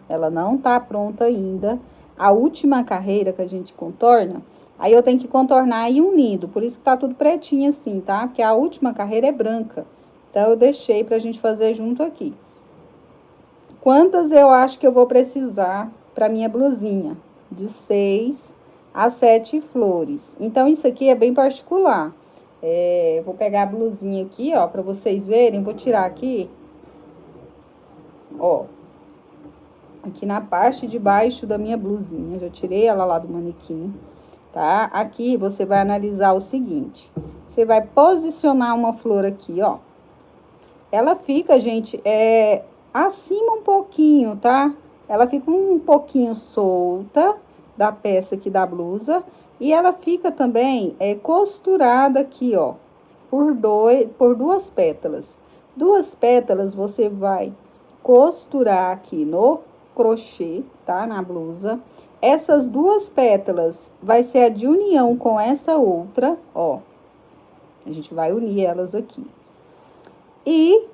[SPEAKER 1] Ela não tá pronta ainda. A última carreira que a gente contorna, aí eu tenho que contornar e unindo, por isso que tá tudo pretinho assim, tá? Porque a última carreira é branca. Então, eu deixei pra gente fazer junto aqui. Quantas eu acho que eu vou precisar pra minha blusinha? De 6 a 7 flores. Então, isso aqui é bem particular. Vou pegar a blusinha aqui, ó, pra vocês verem. Vou tirar aqui, ó, aqui na parte de baixo da minha blusinha. Já tirei ela lá do manequim, tá? Aqui você vai analisar o seguinte. Você vai posicionar uma flor aqui, ó. Ela fica, gente, acima um pouquinho, tá? Ela fica um pouquinho solta da peça aqui da blusa. E ela fica também costurada aqui, ó, por 2 pétalas. 2 pétalas você vai costurar aqui no crochê, tá? Na blusa. Essas 2 pétalas vai ser a de união com essa outra, ó. A gente vai unir elas aqui. E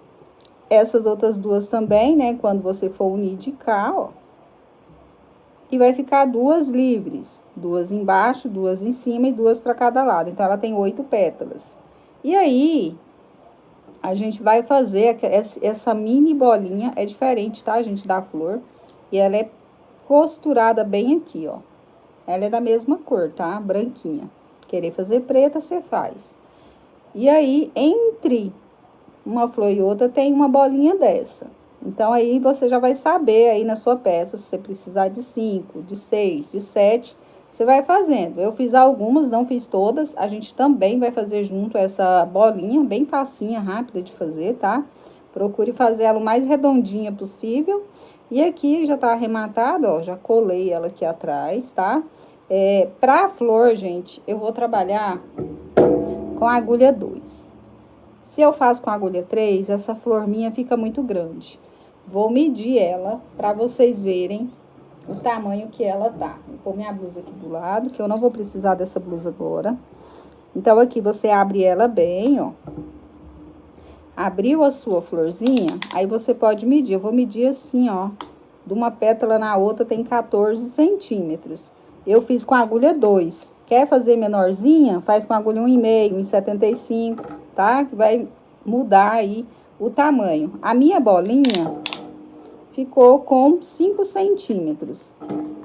[SPEAKER 1] essas outras 2 também, né? Quando você for unir de cá, ó. e vai ficar 2 livres. 2 embaixo, 2 em cima e 2 para cada lado. Então, ela tem 8 pétalas. E aí, a gente vai fazer essa mini bolinha, é diferente, tá, gente, da flor. E ela é costurada bem aqui, ó. Ela é da mesma cor, tá? Branquinha. Querer fazer preta, você faz. E aí, entre uma flor e outra, tem uma bolinha dessa. Então, aí você já vai saber aí na sua peça, se você precisar de 5, de 6, de 7, você vai fazendo. Eu fiz algumas, não fiz todas. A gente também vai fazer junto essa bolinha, bem facinha, rápida de fazer, tá? Procure fazer ela o mais redondinha possível. E aqui já tá arrematado, ó, já colei ela aqui atrás, tá? Pra flor, gente, eu vou trabalhar com a agulha 2. Se eu faço com a agulha 3, essa flor minha fica muito grande. Vou medir ela para vocês verem o tamanho que ela tá. Vou pôr minha blusa aqui do lado, que eu não vou precisar dessa blusa agora. Então, aqui você abre ela bem, ó. Abriu a sua florzinha, aí você pode medir. Eu vou medir assim, ó. De uma pétala na outra tem 14 centímetros. Eu fiz com a agulha 2. Quer fazer menorzinha? Faz com a agulha 1,5, 1,75, tá? Que vai mudar aí o tamanho. A minha bolinha ficou com 5 centímetros,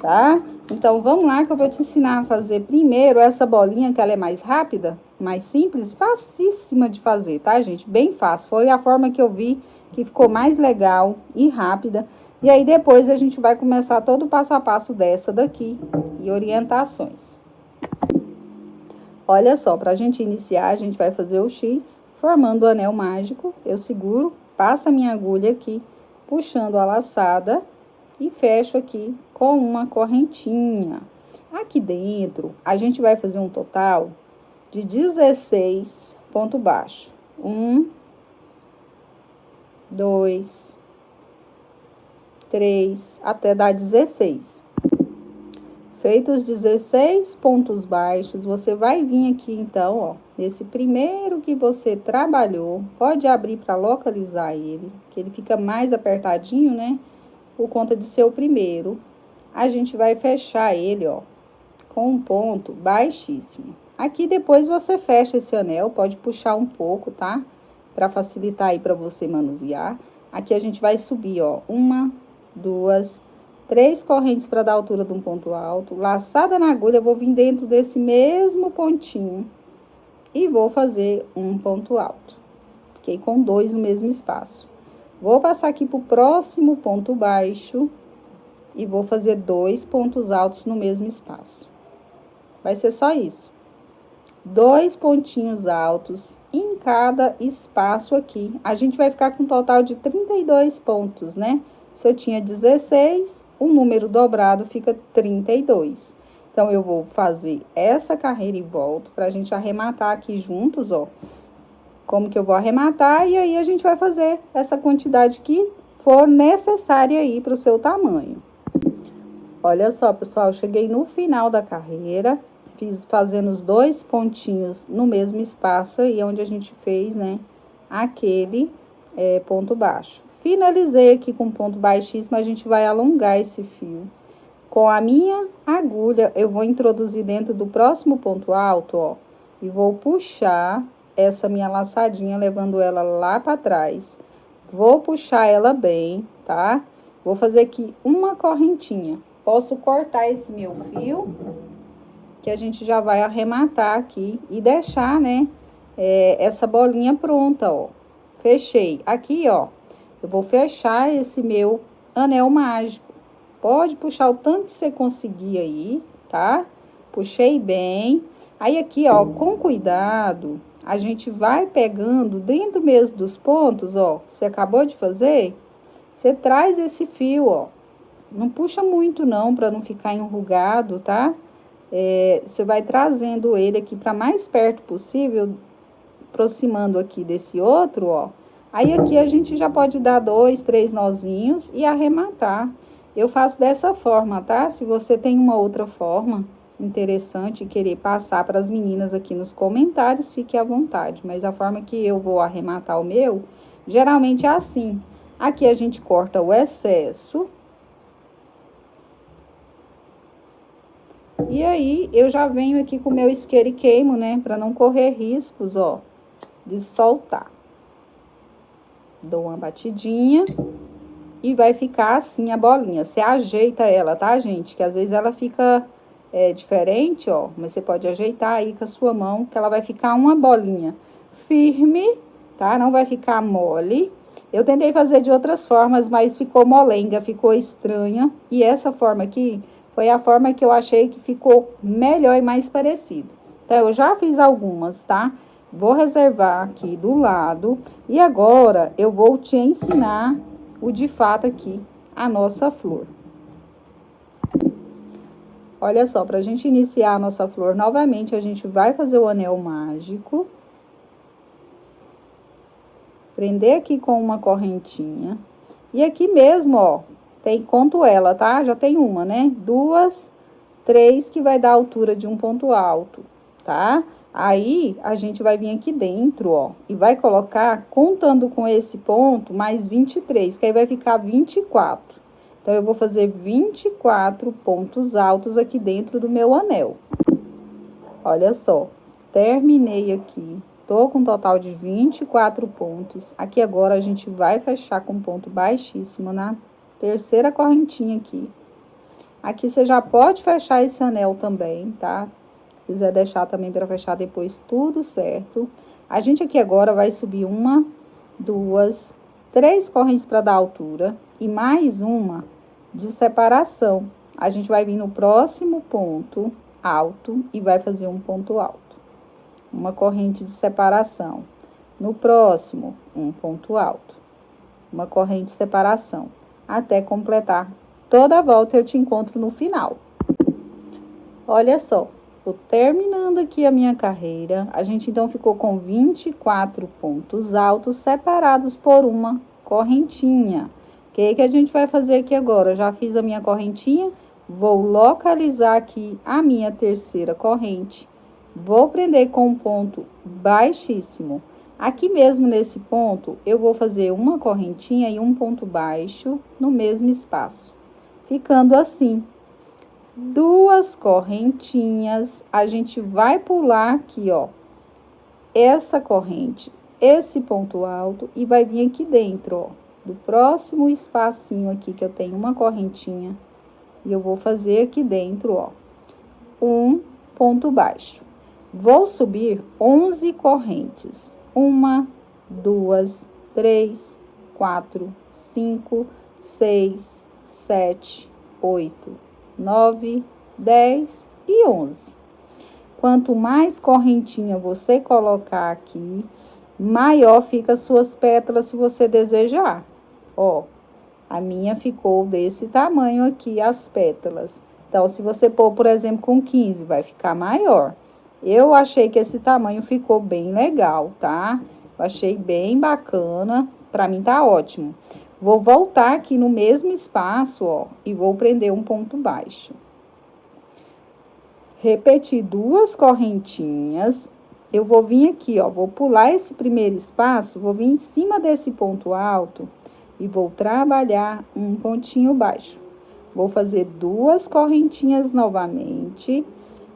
[SPEAKER 1] tá? Então, vamos lá que eu vou te ensinar a fazer primeiro essa bolinha, que ela é mais rápida, mais simples, facíssima de fazer, tá, gente? Bem fácil. Foi a forma que eu vi que ficou mais legal e rápida. E aí, depois, a gente vai começar todo o passo a passo dessa daqui e orientações. Olha só, pra gente iniciar, a gente vai fazer o X, formando o anel mágico. Eu seguro, passo a minha agulha aqui, puxando a laçada e fecho aqui com uma correntinha. Aqui dentro, a gente vai fazer um total de 16 pontos baixos. 1, 2, 3, até dar 16. Feitos os 16 pontos baixos, você vai vir aqui, então, ó, nesse primeiro que você trabalhou, pode abrir para localizar ele, que ele fica mais apertadinho, né? Por conta de ser o primeiro. A gente vai fechar ele, ó, com um ponto baixíssimo. Aqui depois você fecha esse anel, pode puxar um pouco, tá? Para facilitar aí para você manusear. Aqui a gente vai subir, ó, 1, 2, 3 correntes para dar altura de um ponto alto. Laçada na agulha, eu vou vir dentro desse mesmo pontinho e vou fazer um ponto alto. Fiquei com 2 no mesmo espaço. Vou passar aqui pro próximo ponto baixo e vou fazer 2 pontos altos no mesmo espaço. Vai ser só isso. 2 pontinhos altos em cada espaço aqui. A gente vai ficar com um total de 32 pontos, né? Se eu tinha 16, o número dobrado fica 32. Então, eu vou fazer essa carreira e volto pra gente arrematar aqui juntos, ó. Como que eu vou arrematar, e aí a gente vai fazer essa quantidade que for necessária aí pro seu tamanho. Olha só, pessoal, eu cheguei no final da carreira, fazendo os 2 pontinhos no mesmo espaço aí, onde a gente fez, né, aquele ponto baixo. Finalizei aqui com ponto baixíssimo, a gente vai alongar esse fio. Com a minha agulha, eu vou introduzir dentro do próximo ponto alto, ó, e vou puxar essa minha laçadinha, levando ela lá para trás. Vou puxar ela bem, tá? Vou fazer aqui uma correntinha. Posso cortar esse meu fio, que a gente já vai arrematar aqui e deixar, né, essa bolinha pronta, ó. Fechei. Aqui, ó, eu vou fechar esse meu anel mágico. Pode puxar o tanto que você conseguir aí, tá? Puxei bem. Aí, aqui, ó, com cuidado, a gente vai pegando dentro mesmo dos pontos, ó, que você acabou de fazer. Você traz esse fio, ó. Não puxa muito não, para não ficar enrugado, tá? Você vai trazendo ele aqui para mais perto possível, aproximando aqui desse outro, ó. Aí aqui a gente já pode dar 2, 3 nozinhos e arrematar. Eu faço dessa forma, tá? Se você tem uma outra forma interessante e querer passar para as meninas aqui nos comentários, fique à vontade. Mas a forma que eu vou arrematar o meu, geralmente é assim. Aqui a gente corta o excesso. E aí, eu já venho aqui com o meu isqueiro e queimo, né? Pra não correr riscos, ó, de soltar. Dou uma batidinha e vai ficar assim a bolinha. Você ajeita ela, tá, gente? Que às vezes ela fica diferente, ó. Mas você pode ajeitar aí com a sua mão, que ela vai ficar uma bolinha firme, tá? Não vai ficar mole. Eu tentei fazer de outras formas, mas ficou molenga, ficou estranha. E essa forma aqui foi a forma que eu achei que ficou melhor e mais parecido. Então, eu já fiz algumas, tá? Vou reservar aqui do lado. E agora, eu vou te ensinar o de fato aqui, a nossa flor. Olha só, pra gente iniciar a nossa flor novamente, a gente vai fazer o anel mágico. Prender aqui com uma correntinha. E aqui mesmo, ó, conto ela, tá? Já tem uma, né? 2, 3 que vai dar a altura de um ponto alto, tá? Aí, a gente vai vir aqui dentro, ó, e vai colocar, contando com esse ponto, mais 23, que aí vai ficar 24. Então, eu vou fazer 24 pontos altos aqui dentro do meu anel. Olha só, terminei aqui. Tô com um total de 24 pontos. Aqui agora a gente vai fechar com ponto baixíssimo na terceira correntinha aqui. Aqui você já pode fechar esse anel também, tá? Se quiser deixar também para fechar depois, tudo certo. A gente aqui agora vai subir 1, 2, 3 correntes para dar altura e mais uma de separação. A gente vai vir no próximo ponto alto e vai fazer um ponto alto. Uma corrente de separação. No próximo, um ponto alto. Uma corrente de separação. Até completar toda a volta, eu te encontro no final. Olha só. Tô terminando aqui a minha carreira. A gente então ficou com 24 pontos altos separados por uma correntinha. O que a gente vai fazer aqui agora? Eu já fiz a minha correntinha, vou localizar aqui a minha terceira corrente. Vou prender com um ponto baixíssimo. Aqui mesmo nesse ponto, eu vou fazer uma correntinha e um ponto baixo no mesmo espaço. Ficando assim. 2 correntinhas, a gente vai pular aqui, ó, essa corrente, esse ponto alto e vai vir aqui dentro, ó, do próximo espacinho aqui que eu tenho uma correntinha e eu vou fazer aqui dentro, ó, um ponto baixo. Vou subir 11 correntes. 1, 2, 3, 4, 5, 6, 7, 8, 9, 10 e 11. Quanto mais correntinha você colocar aqui, maior fica as suas pétalas se você desejar. Ó, a minha ficou desse tamanho aqui, as pétalas. Então, se você pôr, por exemplo, com 15, vai ficar maior. Eu achei que esse tamanho ficou bem legal, tá? Eu achei bem bacana, pra mim tá ótimo. Vou voltar aqui no mesmo espaço, ó, e vou prender um ponto baixo. Repetir 2 correntinhas. Eu vou vir aqui, ó, vou pular esse primeiro espaço, vou vir em cima desse ponto alto e vou trabalhar um pontinho baixo. Vou fazer 2 correntinhas novamente.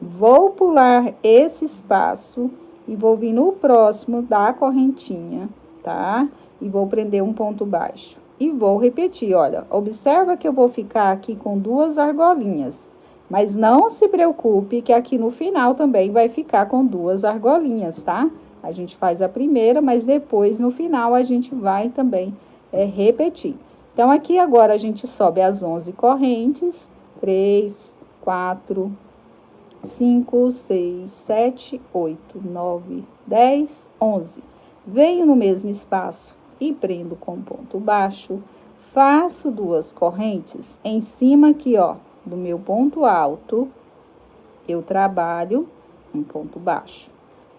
[SPEAKER 1] Vou pular esse espaço e vou vir no próximo da correntinha, tá? E vou prender um ponto baixo. E vou repetir, olha, observa que eu vou ficar aqui com 2 argolinhas. Mas não se preocupe que aqui no final também vai ficar com 2 argolinhas, tá? A gente faz a primeira, mas depois no final a gente vai também repetir. Então, aqui agora a gente sobe as 11 correntes. 3, 4, 5, 6, 7, 8, 9, 10, 11. Venho no mesmo espaço e prendo com ponto baixo. Faço 2 correntes em cima aqui, ó, do meu ponto alto. Eu trabalho um ponto baixo.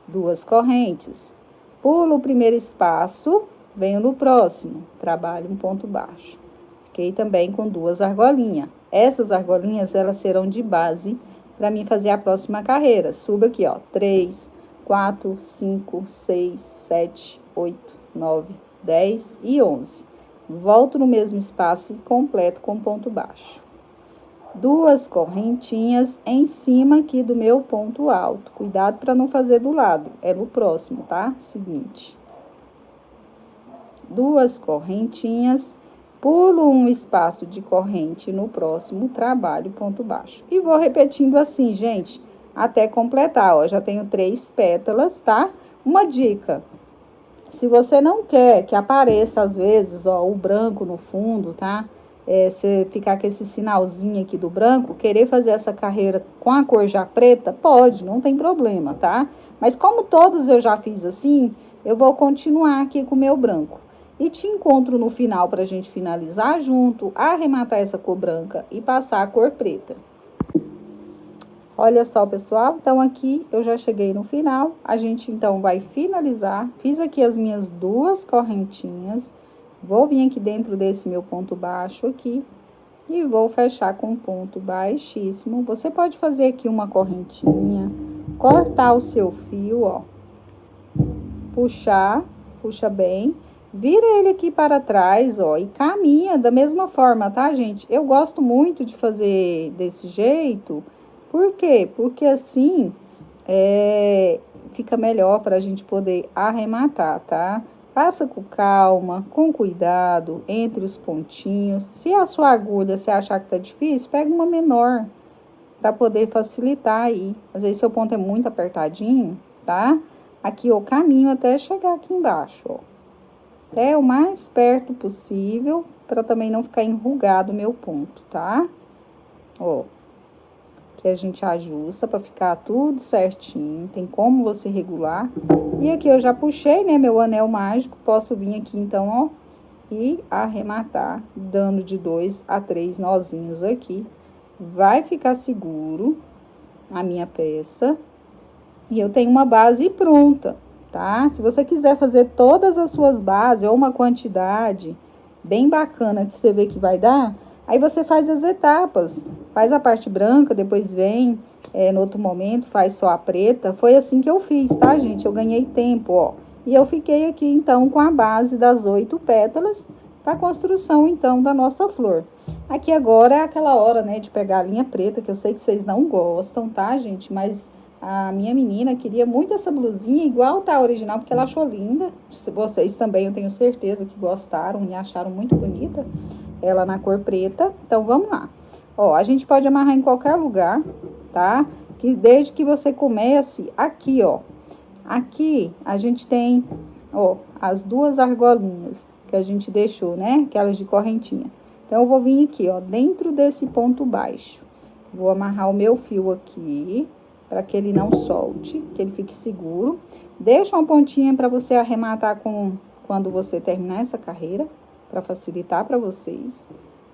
[SPEAKER 1] 2 correntes. Pulo o primeiro espaço, venho no próximo, trabalho um ponto baixo. Fiquei também com 2 argolinhas. Essas argolinhas, elas serão de base para mim fazer a próxima carreira. Subo aqui, ó, 3, 4, 5, 6, 7, 8, 9, 10 e 11. Volto no mesmo espaço e completo com ponto baixo. 2 correntinhas em cima aqui do meu ponto alto. Cuidado para não fazer do lado, é no próximo, tá? Seguinte. 2 correntinhas, pulo um espaço de corrente no próximo, trabalho ponto baixo. E vou repetindo assim, gente, até completar, ó. Já tenho 3 pétalas, tá? Uma dica: se você não quer que apareça, às vezes, ó, o branco no fundo, tá? Você ficar com esse sinalzinho aqui do branco, querer fazer essa carreira com a cor já preta, pode, não tem problema, tá? Mas como todos eu já fiz assim, eu vou continuar aqui com o meu branco. E te encontro no final pra gente finalizar junto, arrematar essa cor branca e passar a cor preta. Olha só, pessoal, então aqui eu já cheguei no final, a gente então vai finalizar. Fiz aqui as minhas 2 correntinhas, vou vir aqui dentro desse meu ponto baixo aqui e vou fechar com um ponto baixíssimo. Você pode fazer aqui uma correntinha, cortar o seu fio, ó, puxar, puxa bem, vira ele aqui para trás, ó, e caminha da mesma forma, tá, gente? Eu gosto muito de fazer desse jeito. Por quê? Porque assim fica melhor para a gente poder arrematar, tá? Faça com calma, com cuidado, entre os pontinhos. Se a sua agulha você achar que tá difícil, pega uma menor para poder facilitar aí. Às vezes seu ponto é muito apertadinho, tá? Aqui o caminho até chegar aqui embaixo, ó. Até o mais perto possível, para também não ficar enrugado o meu ponto, tá? Ó. Que a gente ajusta para ficar tudo certinho, tem como você regular. E aqui eu já puxei, né, meu anel mágico, posso vir aqui então, ó, e arrematar, dando de 2 a 3 nozinhos aqui. Vai ficar seguro a minha peça. E eu tenho uma base pronta, tá? Se você quiser fazer todas as suas bases, ou uma quantidade bem bacana que você vê que vai dar, aí você faz as etapas, faz a parte branca, depois vem, no outro momento, faz só a preta. Foi assim que eu fiz, tá, gente? Eu ganhei tempo, ó. E eu fiquei aqui, então, com a base das 8 pétalas, para construção, então, da nossa flor. Aqui agora é aquela hora, né, de pegar a linha preta, que eu sei que vocês não gostam, tá, gente? Mas a minha menina queria muito essa blusinha, igual tá a original, porque ela achou linda. Vocês também, eu tenho certeza que gostaram e acharam muito bonita. Ela na cor preta. Então, vamos lá. Ó, a gente pode amarrar em qualquer lugar, tá? Que desde que você comece aqui, ó. Aqui a gente tem, ó, as 2 argolinhas que a gente deixou, né? Aquelas de correntinha. Então, eu vou vir aqui, ó, dentro desse ponto baixo. Vou amarrar o meu fio aqui, para que ele não solte, que ele fique seguro. Deixa uma pontinha para você arrematar com quando você terminar essa carreira, para facilitar para vocês,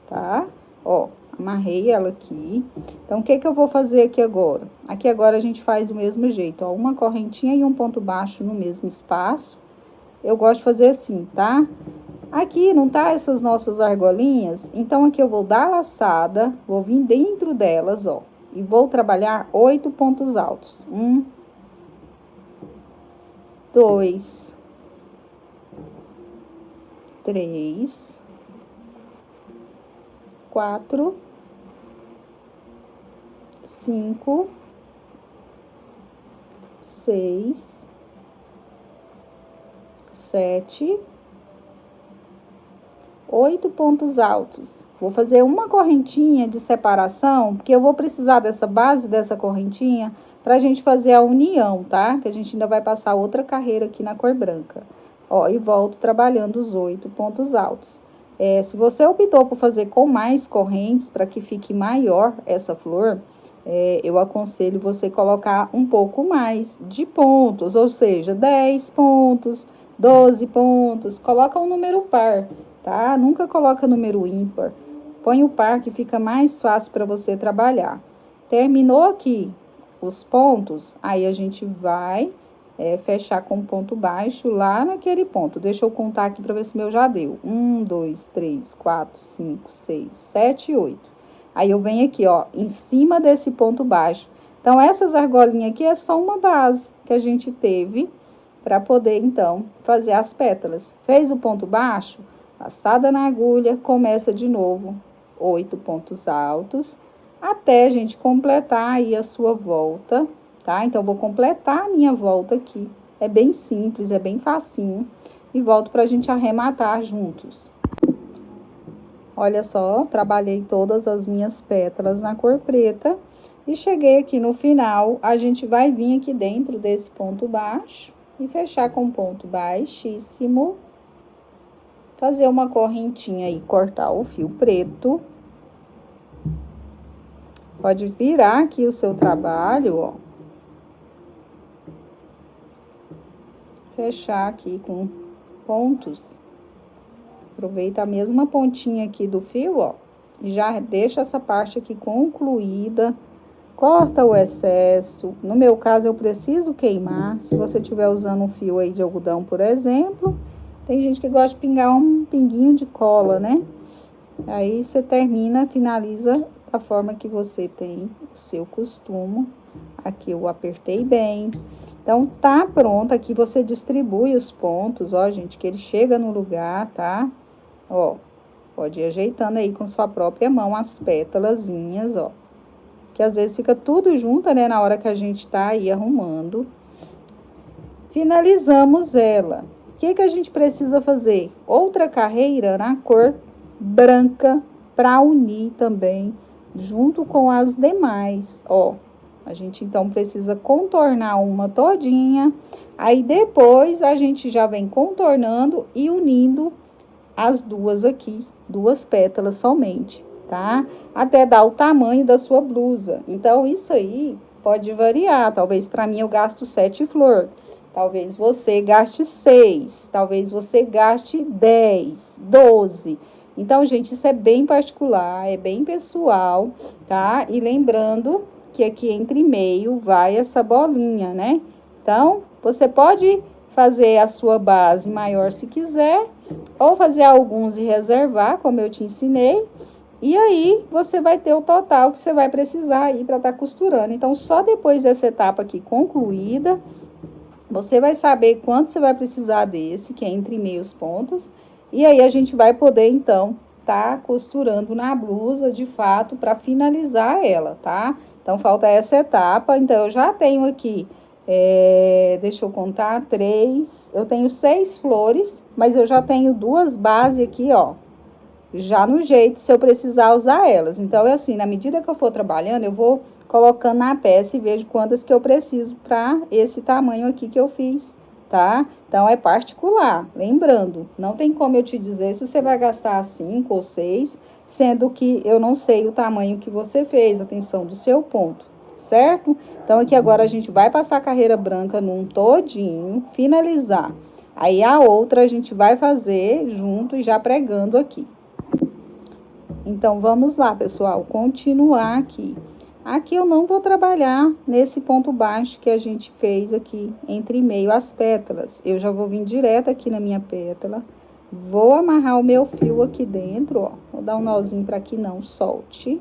[SPEAKER 1] tá? Ó, amarrei ela aqui. Então, o que que eu vou fazer aqui agora? Aqui agora a gente faz do mesmo jeito, ó, uma correntinha e um ponto baixo no mesmo espaço. Eu gosto de fazer assim, tá? Aqui não tá essas nossas argolinhas, então aqui eu vou dar a laçada, vou vir dentro delas, ó, e vou trabalhar 8 pontos altos. 1, 2, 3, 4, 5, 6, 7, 8 pontos altos. Vou fazer uma correntinha de separação, porque eu vou precisar dessa base dessa correntinha pra gente fazer a união, tá? Que a gente ainda vai passar outra carreira aqui na cor branca. Ó, e volto trabalhando os 8 pontos altos. Se você optou por fazer com mais correntes, para que fique maior essa flor, eu aconselho você colocar um pouco mais de pontos, ou seja, 10 pontos, 12 pontos, coloca um número par, tá? Nunca coloca número ímpar. Põe o par que fica mais fácil para você trabalhar. Terminou aqui os pontos, aí a gente vai fechar com ponto baixo lá naquele ponto. Deixa eu contar aqui para ver se meu já deu. 1, 2, 3, 4, 5, 6, 7, 8. Aí eu venho aqui, ó, em cima desse ponto baixo. Então, essas argolinhas aqui é só uma base que a gente teve para poder, então, fazer as pétalas. Fez o ponto baixo, passada na agulha, começa de novo 8 pontos altos, até a gente completar aí a sua volta, tá? Então, vou completar a minha volta aqui. É bem simples, é bem facinho. E volto pra gente arrematar juntos. Olha só, trabalhei todas as minhas pétalas na cor preta. E cheguei aqui no final, a gente vai vir aqui dentro desse ponto baixo e fechar com ponto baixíssimo. Fazer uma correntinha aí, cortar o fio preto. Pode virar aqui o seu trabalho, ó. Fechar aqui com pontos. Aproveita a mesma pontinha aqui do fio, ó. Já deixa essa parte aqui concluída. Corta o excesso. No meu caso, eu preciso queimar. Se você estiver usando um fio aí de algodão, por exemplo, tem gente que gosta de pingar um pinguinho de cola, né? Aí você termina, finaliza da forma que você tem o seu costume. Aqui eu apertei bem. Então, tá pronto. Aqui você distribui os pontos, ó, gente, que ele chega no lugar, tá? Ó, pode ir ajeitando aí com sua própria mão as pétalazinhas, ó. Que às vezes fica tudo junto, né, na hora que a gente tá aí arrumando. Finalizamos ela. O que que a gente precisa fazer? Outra carreira na cor branca para unir também junto com as demais, ó. A gente então precisa contornar uma todinha, aí depois a gente já vem contornando e unindo as duas aqui, duas pétalas somente, tá? Até dar o tamanho da sua blusa. Então, isso aí pode variar. Talvez para mim eu gasto 7 flores. Talvez você gaste 6. Talvez você gaste 10, 12. Então, gente, isso é bem particular, é bem pessoal, tá? E lembrando que aqui entre meio vai essa bolinha, né? Então, você pode fazer a sua base maior se quiser, ou fazer alguns e reservar, como eu te ensinei. E aí, você vai ter o total que você vai precisar aí para estar costurando. Então, só depois dessa etapa aqui concluída, você vai saber quanto você vai precisar desse, que é entre meios pontos. E aí, a gente vai poder, então, tá costurando na blusa, de fato, para finalizar ela, tá? Então, falta essa etapa. Então, eu já tenho aqui, deixa eu contar, 3. Eu tenho 6 flores, mas eu já tenho 2 bases aqui, ó. Já no jeito, se eu precisar usar elas. Então, é assim, na medida que eu for trabalhando, eu vou colocando na peça e vejo quantas que eu preciso para esse tamanho aqui que eu fiz, tá? Então, é particular. Lembrando, não tem como eu te dizer se você vai gastar 5 ou 6, sendo que eu não sei o tamanho que você fez, a tensão do seu ponto, certo? Então, aqui agora a gente vai passar a carreira branca num todinho, finalizar. Aí, a outra a gente vai fazer junto e já pregando aqui. Então, vamos lá, pessoal, continuar aqui. Aqui eu não vou trabalhar nesse ponto baixo que a gente fez aqui, entre meio as pétalas. Eu já vou vir direto aqui na minha pétala. Vou amarrar o meu fio aqui dentro, ó. Vou dar um nozinho para que não solte.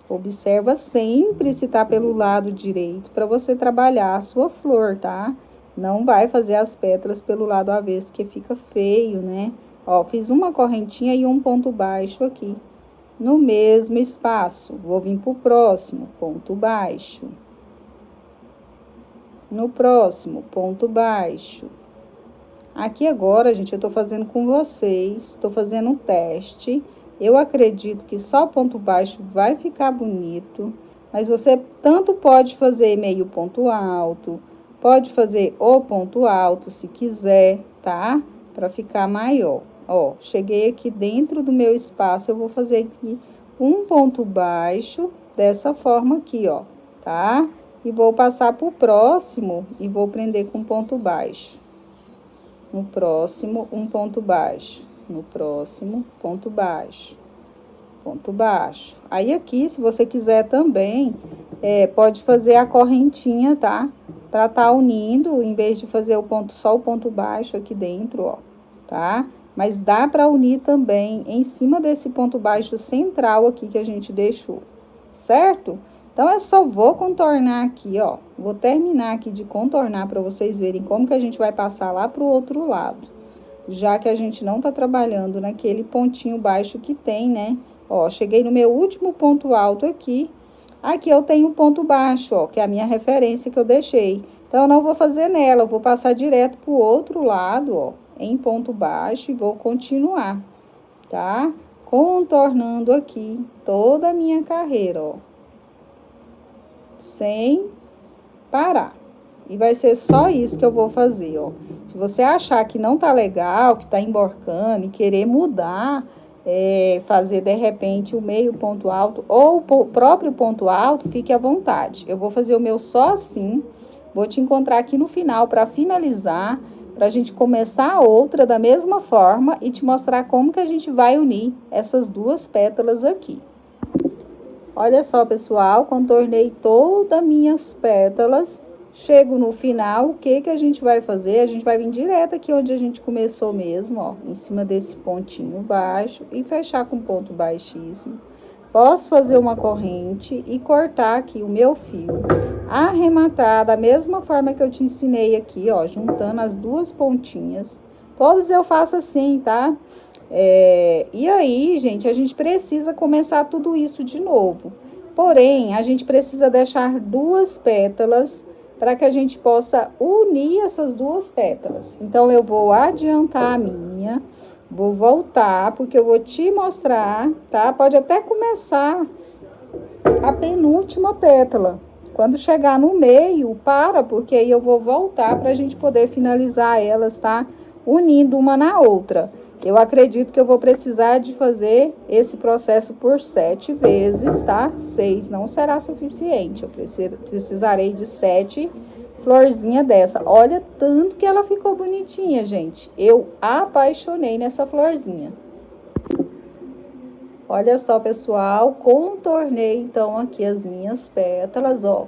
[SPEAKER 1] Observa sempre se tá pelo lado direito, para você trabalhar a sua flor, tá? Não vai fazer as pétalas pelo lado avesso, que fica feio, né? Ó, fiz uma correntinha e um ponto baixo aqui, no mesmo espaço. Vou vir pro próximo, ponto baixo. No próximo, ponto baixo. Aqui agora, gente, eu tô fazendo com vocês, tô fazendo um teste. Eu acredito que só ponto baixo vai ficar bonito, mas você tanto pode fazer meio ponto alto, pode fazer o ponto alto se quiser, tá? Pra ficar maior. Ó, cheguei aqui dentro do meu espaço, eu vou fazer aqui um ponto baixo, dessa forma aqui, ó, tá? E vou passar pro próximo e vou prender com ponto baixo. No próximo, um ponto baixo. No próximo, ponto baixo. Ponto baixo. Aí, aqui, se você quiser também, pode fazer a correntinha, tá? Pra tá unindo, em vez de fazer o ponto, só o ponto baixo aqui dentro, ó, tá? Mas dá pra unir também em cima desse ponto baixo central aqui que a gente deixou, certo? Então, eu só vou contornar aqui, ó. Vou terminar aqui de contornar pra vocês verem como que a gente vai passar lá pro outro lado. Já que a gente não tá trabalhando naquele pontinho baixo que tem, né? Ó, cheguei no meu último ponto alto aqui. Aqui eu tenho um ponto baixo, ó, que é a minha referência que eu deixei. Então, eu não vou fazer nela, eu vou passar direto pro outro lado, ó, em ponto baixo e vou continuar, tá? Contornando aqui toda a minha carreira, ó, sem parar. E vai ser só isso que eu vou fazer, ó. Se você achar que não tá legal, que tá emborcando e querer mudar, fazer de repente o meio ponto alto ou o próprio ponto alto, fique à vontade. Eu vou fazer o meu só assim, vou te encontrar aqui no final para finalizar, para a gente começar a outra da mesma forma e te mostrar como que a gente vai unir essas duas pétalas aqui. Olha só, pessoal, contornei todas as minhas pétalas. Chego no final, o que que a gente vai fazer? A gente vai vir direto aqui onde a gente começou mesmo, ó, em cima desse pontinho baixo e fechar com ponto baixíssimo. Posso fazer uma corrente e cortar aqui o meu fio, arrematar da mesma forma que eu te ensinei aqui, ó, juntando as duas pontinhas. Todos eu faço assim, tá? E aí, gente, a gente precisa começar tudo isso de novo. Porém, a gente precisa deixar duas pétalas para que a gente possa unir essas duas pétalas. Então, eu vou adiantar a minha, vou voltar, porque eu vou te mostrar, tá? Pode até começar a penúltima pétala. Quando chegar no meio, para, porque aí eu vou voltar para a gente poder finalizar elas, tá? Unindo uma na outra. Eu acredito que eu vou precisar de fazer esse processo por 7 vezes, tá? 6 não será suficiente. Eu precisarei de 7 florzinhas dessa. Olha tanto que ela ficou bonitinha, gente. Eu apaixonei nessa florzinha. Olha só, pessoal, contornei então aqui as minhas pétalas, ó.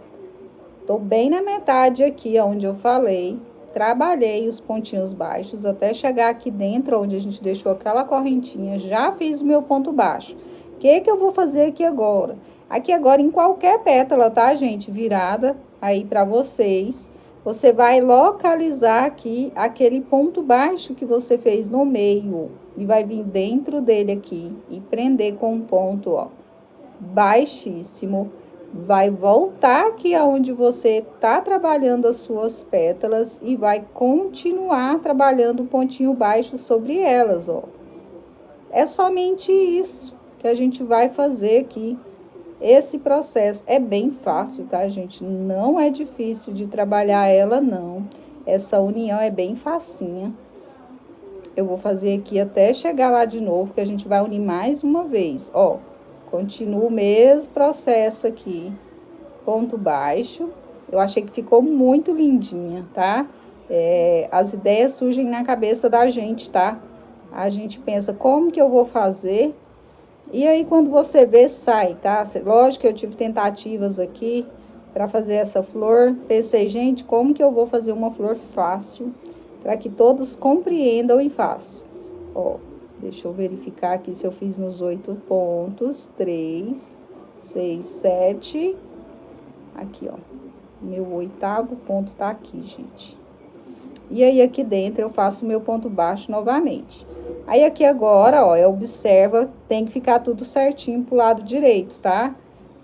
[SPEAKER 1] Tô bem na metade aqui, onde eu falei. Trabalhei os pontinhos baixos até chegar aqui dentro, onde a gente deixou aquela correntinha. Já fiz o meu ponto baixo. O que que eu vou fazer aqui agora? Aqui agora, em qualquer pétala, tá, gente? Virada aí pra vocês. Você vai localizar aqui aquele ponto baixo que você fez no meio. E vai vir dentro dele aqui e prender com um ponto, ó, baixíssimo. Vai voltar aqui aonde você tá trabalhando as suas pétalas e vai continuar trabalhando o pontinho baixo sobre elas, ó. É somente isso que a gente vai fazer aqui. Esse processo é bem fácil, tá, gente? Não é difícil de trabalhar ela, não. Essa união é bem facinha. Eu vou fazer aqui até chegar lá de novo, que a gente vai unir mais uma vez, ó. Continua o mesmo processo aqui, ponto baixo. Eu achei que ficou muito lindinha, tá? As ideias surgem na cabeça da gente, tá? A gente pensa, como que eu vou fazer? E aí, quando você vê, sai, tá? Lógico que eu tive tentativas aqui para fazer essa flor. Pensei, gente, como que eu vou fazer uma flor fácil para que todos compreendam e façam? Ó, deixa eu verificar aqui se eu fiz nos 8 pontos. 3, 6, 7. Aqui, ó. Meu 8º ponto tá aqui, gente. E aí, aqui dentro, eu faço meu ponto baixo novamente. Aí, aqui agora, ó, observa, tem que ficar tudo certinho pro lado direito, tá?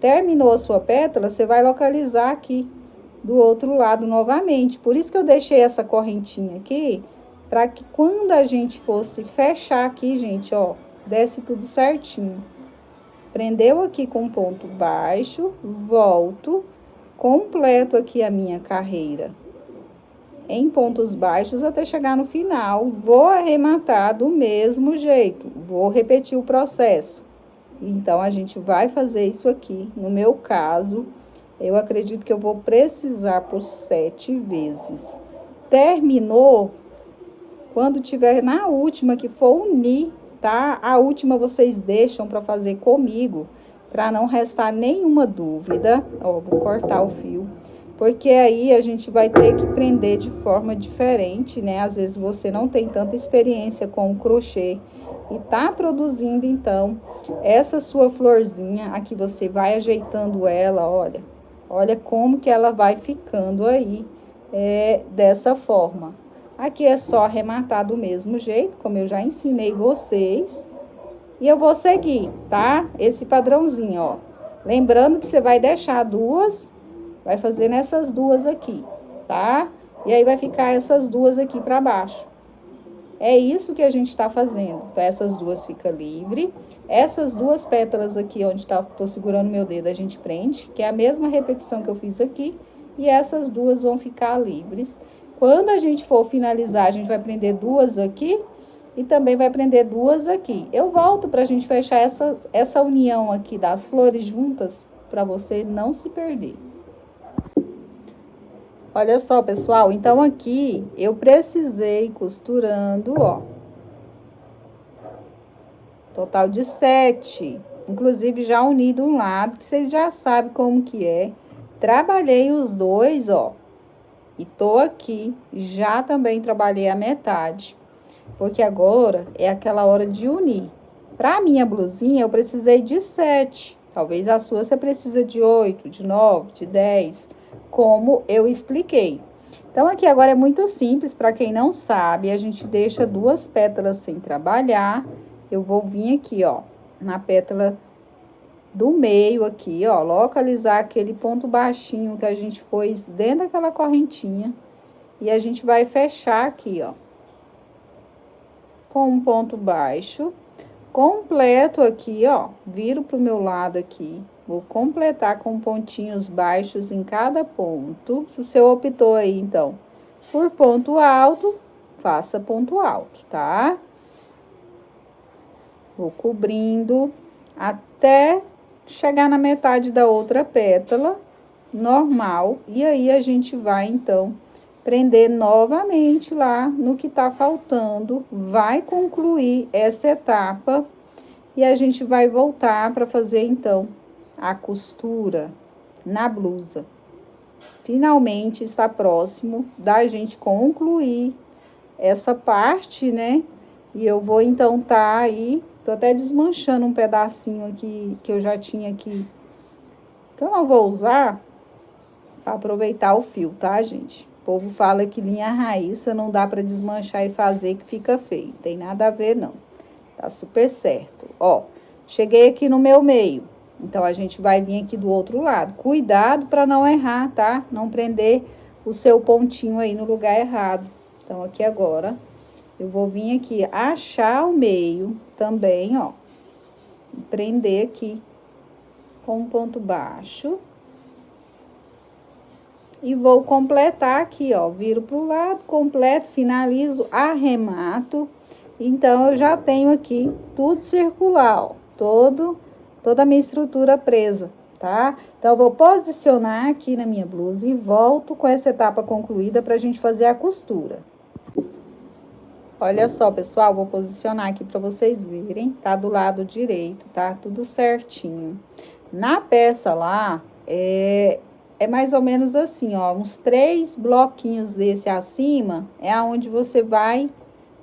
[SPEAKER 1] Terminou a sua pétala, você vai localizar aqui do outro lado novamente. Por isso que eu deixei essa correntinha aqui, para que quando a gente fosse fechar aqui, gente, ó, desce tudo certinho. Prendeu aqui com ponto baixo, volto, completo aqui a minha carreira em pontos baixos até chegar no final. Vou arrematar do mesmo jeito, vou repetir o processo. Então, a gente vai fazer isso aqui. No meu caso, eu acredito que eu vou precisar por 7 vezes. Terminou, quando tiver na última, que for unir, tá? A última vocês deixam para fazer comigo, para não restar nenhuma dúvida. Ó, vou cortar o fio, porque aí a gente vai ter que prender de forma diferente, né? Às vezes você não tem tanta experiência com o crochê e tá produzindo, então, essa sua florzinha, aqui você vai ajeitando ela, olha. Olha como que ela vai ficando aí, dessa forma. Aqui é só arrematar do mesmo jeito, como eu já ensinei vocês. E eu vou seguir, tá? Esse padrãozinho, ó. Lembrando que você vai deixar duas, vai fazer nessas duas aqui, tá? E aí vai ficar essas duas aqui pra baixo. É isso que a gente tá fazendo. Então, essas duas ficam livres. Essas duas pétalas aqui, onde tô segurando meu dedo, a gente prende, que é a mesma repetição que eu fiz aqui. E essas duas vão ficar livres. Quando a gente for finalizar, a gente vai prender duas aqui e também vai prender duas aqui. Eu volto pra gente fechar essa união aqui das flores juntas, pra você não se perder. Olha só, pessoal, então aqui eu precisei costurando, ó, total de 7, inclusive já uni de um lado, que vocês já sabem como que é. Trabalhei os dois, ó, e tô aqui, já também trabalhei a metade, porque agora é aquela hora de unir. Pra minha blusinha eu precisei de 7, talvez a sua você precisa de 8, de 9, de 10, como eu expliquei. Então, aqui agora é muito simples, para quem não sabe, a gente deixa duas pétalas sem trabalhar. Eu vou vir aqui, ó, na pétala do meio aqui, ó, localizar aquele ponto baixinho que a gente pôs dentro daquela correntinha. E a gente vai fechar aqui, ó, com um ponto baixo, completo aqui, ó, viro pro meu lado aqui. Vou completar com pontinhos baixos em cada ponto. Se você optou aí, então, por ponto alto, faça ponto alto, tá? Vou cobrindo até chegar na metade da outra pétala, normal. E aí, a gente vai, então, prender novamente lá no que tá faltando. Vai concluir essa etapa e a gente vai voltar para fazer, então, a costura na blusa. Finalmente está próximo da gente concluir essa parte, né? E eu vou então tá aí, tô até desmanchando um pedacinho aqui que eu já tinha aqui, que eu não vou usar, para aproveitar o fio, tá, gente? O povo fala que linha raíça não dá para desmanchar e fazer que fica feio. Tem nada a ver, não. Tá super certo. Ó, cheguei aqui no meu meio. Então, a gente vai vir aqui do outro lado. Cuidado para não errar, tá? Não prender o seu pontinho aí no lugar errado. Então, aqui agora, eu vou vir aqui achar o meio também, ó. Prender aqui com um ponto baixo. E vou completar aqui, ó. Viro pro lado, completo, finalizo, arremato. Então, eu já tenho aqui tudo circular, ó. Toda a minha estrutura presa, tá? Então, eu vou posicionar aqui na minha blusa e volto com essa etapa concluída pra gente fazer a costura. Olha só, pessoal, vou posicionar aqui pra vocês verem. Tá do lado direito, tá? Tudo certinho. Na peça lá, é mais ou menos assim, ó. Uns 3 bloquinhos desse acima é aonde você vai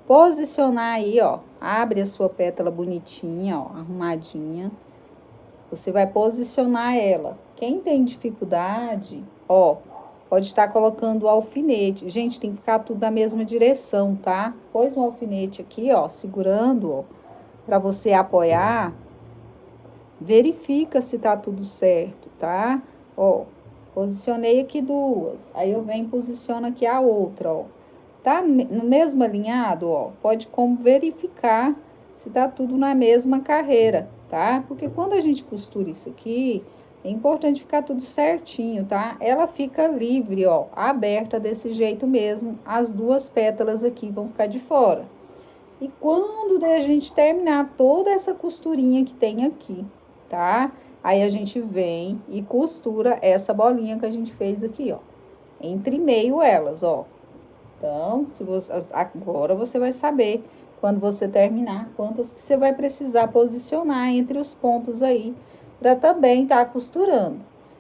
[SPEAKER 1] posicionar aí, ó. Abre a sua pétala bonitinha, ó, arrumadinha. Você vai posicionar ela. Quem tem dificuldade, ó, pode estar colocando o alfinete. Gente, tem que ficar tudo na mesma direção, tá? Pôs um alfinete aqui, ó, segurando, ó, pra você apoiar. Verifica se tá tudo certo, tá? Ó, posicionei aqui duas. Aí eu venho e posiciono aqui a outra, ó. Tá no mesmo alinhado, ó, pode como verificar se tá tudo na mesma carreira, tá? Porque quando a gente costura isso aqui, é importante ficar tudo certinho, tá? Ela fica livre, ó, aberta desse jeito mesmo, as duas pétalas aqui vão ficar de fora. E quando a gente terminar toda essa costurinha que tem aqui, tá? Aí a gente vem e costura essa bolinha que a gente fez aqui, ó, entre meio elas, ó. Então, se você, agora você vai saber, quando você terminar, quantas que você vai precisar posicionar entre os pontos aí, para também tá costurando.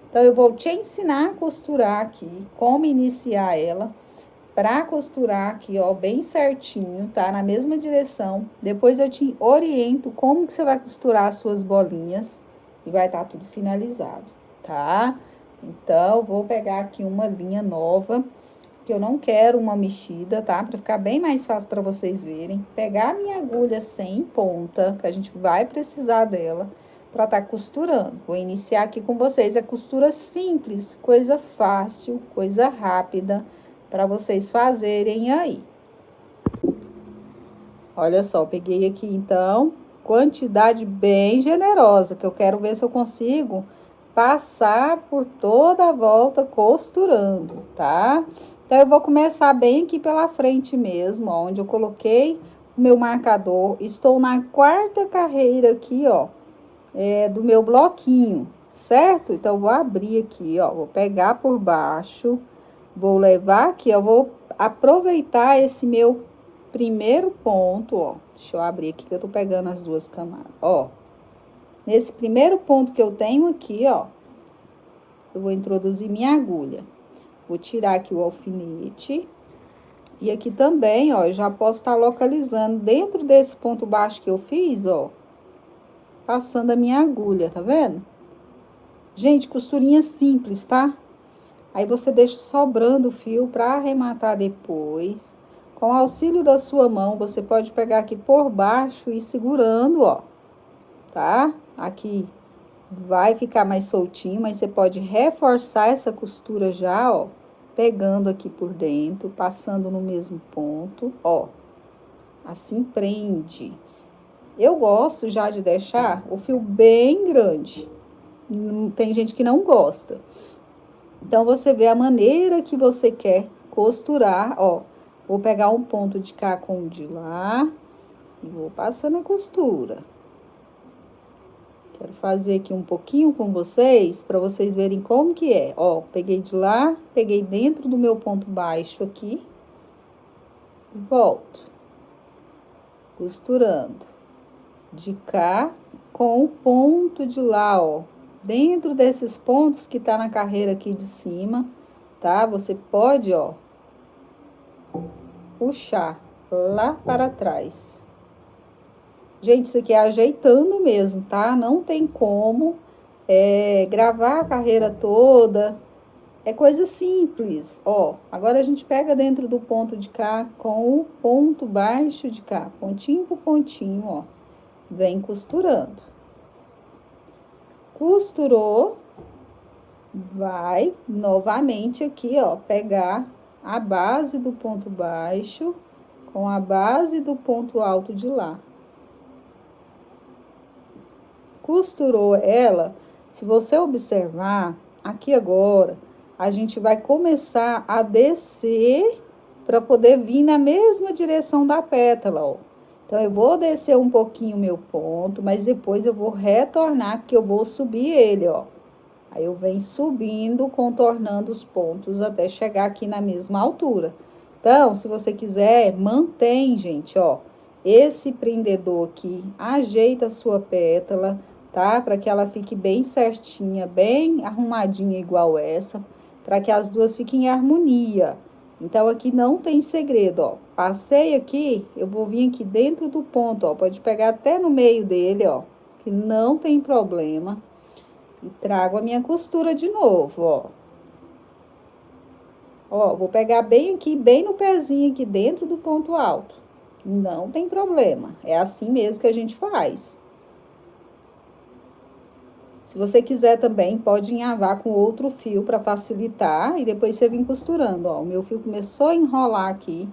[SPEAKER 1] Então, eu vou te ensinar a costurar aqui, como iniciar ela, para costurar aqui, ó, bem certinho, tá? Na mesma direção. Depois eu te oriento como que você vai costurar as suas bolinhas e vai estar tudo finalizado, tá? Então, vou pegar aqui uma linha nova. que eu não quero uma mexida, tá? Pra ficar bem mais fácil pra vocês verem. Pegar a minha agulha sem ponta, que a gente vai precisar dela pra tá costurando. Vou iniciar aqui com vocês a costura simples, coisa fácil, coisa rápida, pra vocês fazerem aí. Olha só, peguei aqui então, quantidade bem generosa, que eu quero ver se eu consigo passar por toda a volta costurando, tá? Então, eu vou começar bem aqui pela frente mesmo, ó, onde eu coloquei o meu marcador. Estou na quarta carreira aqui, ó, do meu bloquinho, certo? Então, eu vou abrir aqui, ó, vou pegar por baixo, vou levar aqui, ó, vou aproveitar esse meu primeiro ponto, ó. Deixa eu abrir aqui que eu tô pegando as duas camadas, ó. Nesse primeiro ponto que eu tenho aqui, ó, eu vou introduzir minha agulha. Vou tirar aqui o alfinete. E aqui também, ó, eu já posso estar localizando dentro desse ponto baixo que eu fiz, ó, passando a minha agulha, tá vendo? Gente, costurinha simples, tá? Aí você deixa sobrando o fio pra arrematar depois. Com o auxílio da sua mão, você pode pegar aqui por baixo e segurando, ó, tá? Aqui vai ficar mais soltinho, mas você pode reforçar essa costura já, ó, pegando aqui por dentro, passando no mesmo ponto, ó. Assim prende. Eu gosto já de deixar o fio bem grande. Tem gente que não gosta. Então, você vê a maneira que você quer costurar, ó. Vou pegar um ponto de cá com o de lá e vou passando a costura. Quero fazer aqui um pouquinho com vocês, para vocês verem como que é. Ó, peguei de lá, peguei dentro do meu ponto baixo aqui. Volto. Costurando. De cá com o ponto de lá, ó. Dentro desses pontos que tá na carreira aqui de cima, tá? Você pode, ó, puxar lá para trás. Gente, isso aqui é ajeitando mesmo, tá? Não tem como gravar a carreira toda. É coisa simples, ó. Agora a gente pega dentro do ponto de cá com o ponto baixo de cá, pontinho por pontinho, ó. Vem costurando. Costurou, vai novamente aqui, ó, pegar a base do ponto baixo com a base do ponto alto de lá. Costurou ela, se você observar, aqui agora, a gente vai começar a descer para poder vir na mesma direção da pétala, ó. Então, eu vou descer um pouquinho o meu ponto, mas depois eu vou retornar, porque eu vou subir ele, ó. Aí, eu venho subindo, contornando os pontos até chegar aqui na mesma altura. Então, se você quiser, mantém, gente, ó, esse prendedor aqui, ajeita a sua pétala, tá? Para que ela fique bem certinha, bem arrumadinha igual essa, para que as duas fiquem em harmonia. Então, aqui não tem segredo, ó. Passei aqui, eu vou vir aqui dentro do ponto, ó. Pode pegar até no meio dele, ó, que não tem problema. E trago a minha costura de novo, ó. Ó, vou pegar bem aqui, bem no pezinho aqui dentro do ponto alto. Não tem problema, é assim mesmo que a gente faz. Se você quiser também, pode enhavar com outro fio para facilitar e depois você vem costurando, ó. O meu fio começou a enrolar aqui.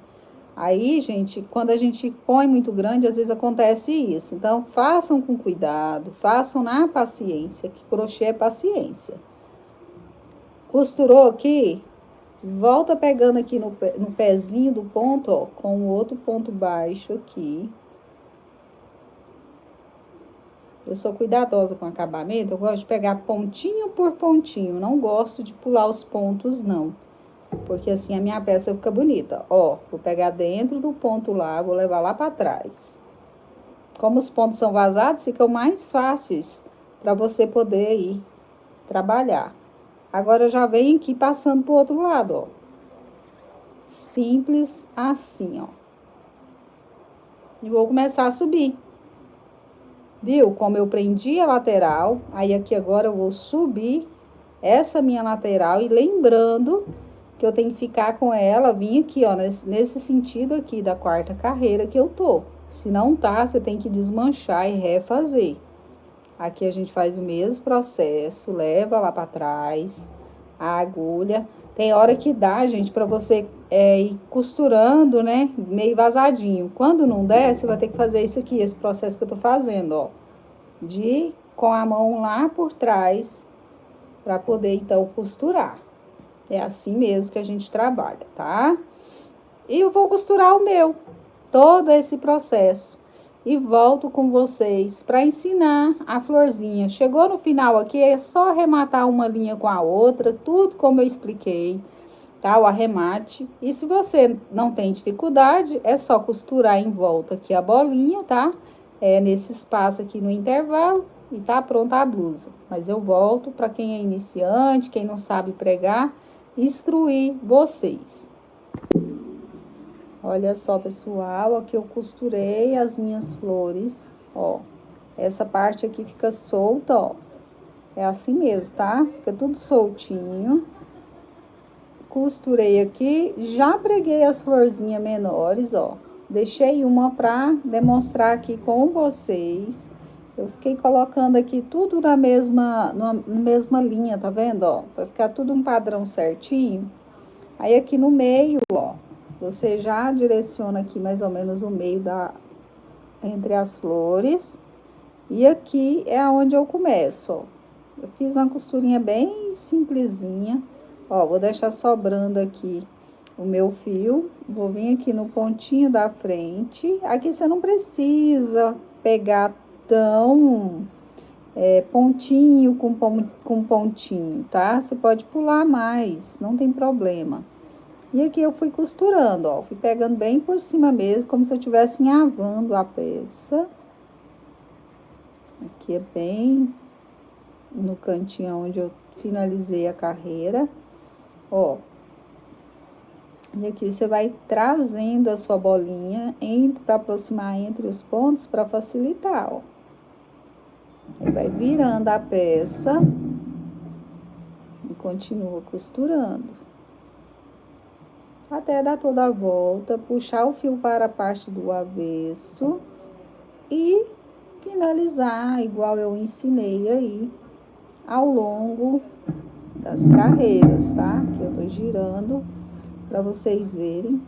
[SPEAKER 1] Aí, gente, quando a gente põe muito grande, às vezes acontece isso. Então, façam com cuidado, façam na paciência, que crochê é paciência. Costurou aqui, volta pegando aqui no pezinho do ponto, ó, com o outro ponto baixo aqui. Eu sou cuidadosa com o acabamento, eu gosto de pegar pontinho por pontinho, não gosto de pular os pontos, não. Porque assim a minha peça fica bonita. Ó, vou pegar dentro do ponto lá, vou levar lá pra trás. Como os pontos são vazados, ficam mais fáceis pra você poder ir trabalhar. Agora, eu já venho aqui passando pro outro lado, ó. Simples assim, ó. E vou começar a subir. Viu? Como eu prendi a lateral, aí aqui agora eu vou subir essa minha lateral e lembrando que eu tenho que ficar com ela, vim aqui, ó, nesse sentido aqui da quarta carreira que eu tô. Se não tá, você tem que desmanchar e refazer. Aqui a gente faz o mesmo processo, leva lá para trás a agulha. Tem hora que dá, gente, para você ir costurando, né, meio vazadinho. Quando não der, você vai ter que fazer isso aqui, esse processo que eu tô fazendo, ó, com a mão lá por trás, para poder então costurar. É assim mesmo que a gente trabalha, tá? E eu vou costurar o meu, todo esse processo. E volto com vocês para ensinar a florzinha. Chegou no final aqui, é só arrematar uma linha com a outra, tudo como eu expliquei, tá? O arremate. E se você não tem dificuldade, é só costurar em volta aqui a bolinha, tá? Nesse espaço aqui no intervalo, e tá pronta a blusa. Mas eu volto para quem é iniciante, quem não sabe pregar, instruir vocês. Olha só, pessoal, aqui eu costurei as minhas flores, ó. Essa parte aqui fica solta, ó. É assim mesmo, tá? Fica tudo soltinho. Costurei aqui, já preguei as florzinhas menores, ó. Deixei uma pra demonstrar aqui com vocês. Eu fiquei colocando aqui tudo na mesma linha, tá vendo, ó? Pra ficar tudo um padrão certinho. Aí aqui no meio, ó, você já direciona aqui mais ou menos o meio entre as flores. E aqui é onde eu começo, ó. Eu fiz uma costurinha bem simplesinha. Ó, vou deixar sobrando aqui o meu fio. Vou vir aqui no pontinho da frente. Aqui você não precisa pegar tão pontinho com pontinho, tá? Você pode pular mais, não tem problema. E aqui eu fui costurando, ó. Fui pegando bem por cima mesmo, como se eu estivesse enhavando a peça. Aqui é bem no cantinho onde eu finalizei a carreira, ó. E aqui você vai trazendo a sua bolinha para aproximar entre os pontos para facilitar, ó. Aí vai virando a peça e continua costurando até dar toda a volta, puxar o fio para a parte do avesso e finalizar igual eu ensinei aí ao longo das carreiras, tá? Que eu tô girando para vocês verem.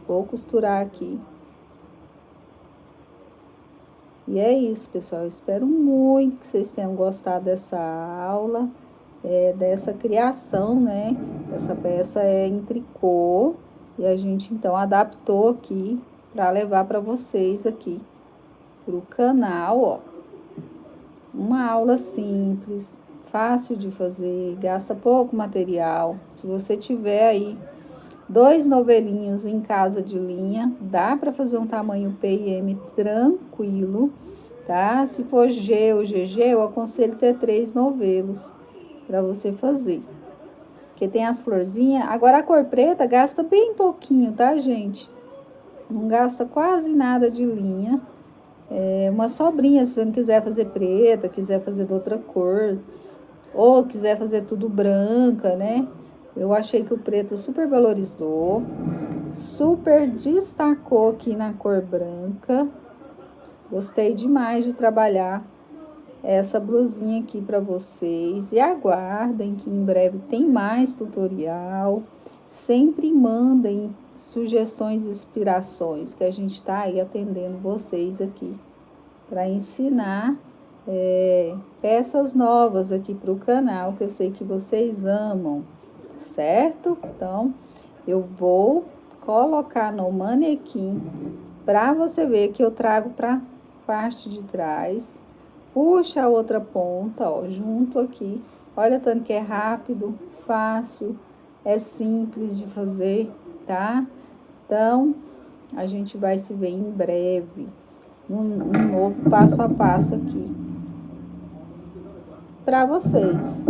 [SPEAKER 1] Vou costurar aqui. E é isso, pessoal. Eu espero muito que vocês tenham gostado dessa aula, dessa criação, né? Essa peça é em tricô e a gente então adaptou aqui para levar para vocês aqui pro canal, ó. Uma aula simples, fácil de fazer, gasta pouco material. Se você tiver aí 2 novelinhos em casa de linha, dá para fazer um tamanho P e M tranquilo, tá? Se for G ou GG, eu aconselho ter 3 novelos para você fazer. Porque tem as florzinhas. Agora a cor preta gasta bem pouquinho, tá, gente? Não gasta quase nada de linha. Uma sobrinha, se você não quiser fazer preta, quiser fazer de outra cor, ou quiser fazer tudo branca, né? Eu achei que o preto super valorizou, super destacou aqui na cor branca. Gostei demais de trabalhar essa blusinha aqui para vocês. E aguardem que em breve tem mais tutorial. Sempre mandem sugestões e inspirações, que a gente tá aí atendendo vocês aqui para ensinar peças novas aqui para o canal, que eu sei que vocês amam, certo? Então, eu vou colocar no manequim para você ver que eu trago para parte de trás. Puxa a outra ponta, ó, junto aqui. Olha tanto que é rápido, fácil, é simples de fazer, tá? Então, a gente vai se ver em breve, um novo passo a passo aqui para vocês.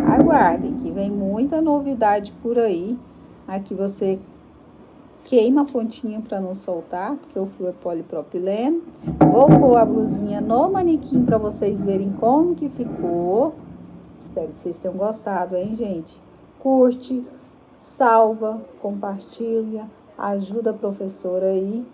[SPEAKER 1] Aguardem que vem muita novidade por aí. Aqui você queima a pontinha para não soltar, porque o fio é polipropileno. Vou pôr a blusinha no manequim para vocês verem como que ficou. Espero que vocês tenham gostado, hein, gente? Curte, salva, compartilha, ajuda a professora aí.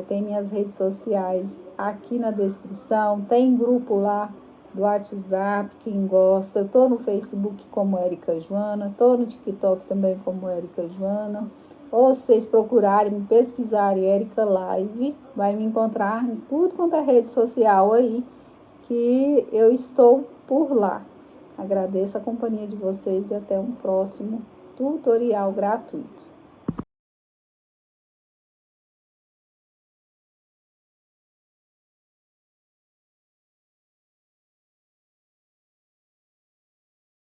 [SPEAKER 1] Tem minhas redes sociais aqui na descrição, tem grupo lá do WhatsApp, quem gosta. Eu tô no Facebook como Érica Joana, tô no TikTok também como Érica Joana. Ou vocês procurarem, me pesquisarem Érica Live, vai me encontrar em tudo quanto é rede social aí, que eu estou por lá. Agradeço a companhia de vocês e até um próximo tutorial gratuito.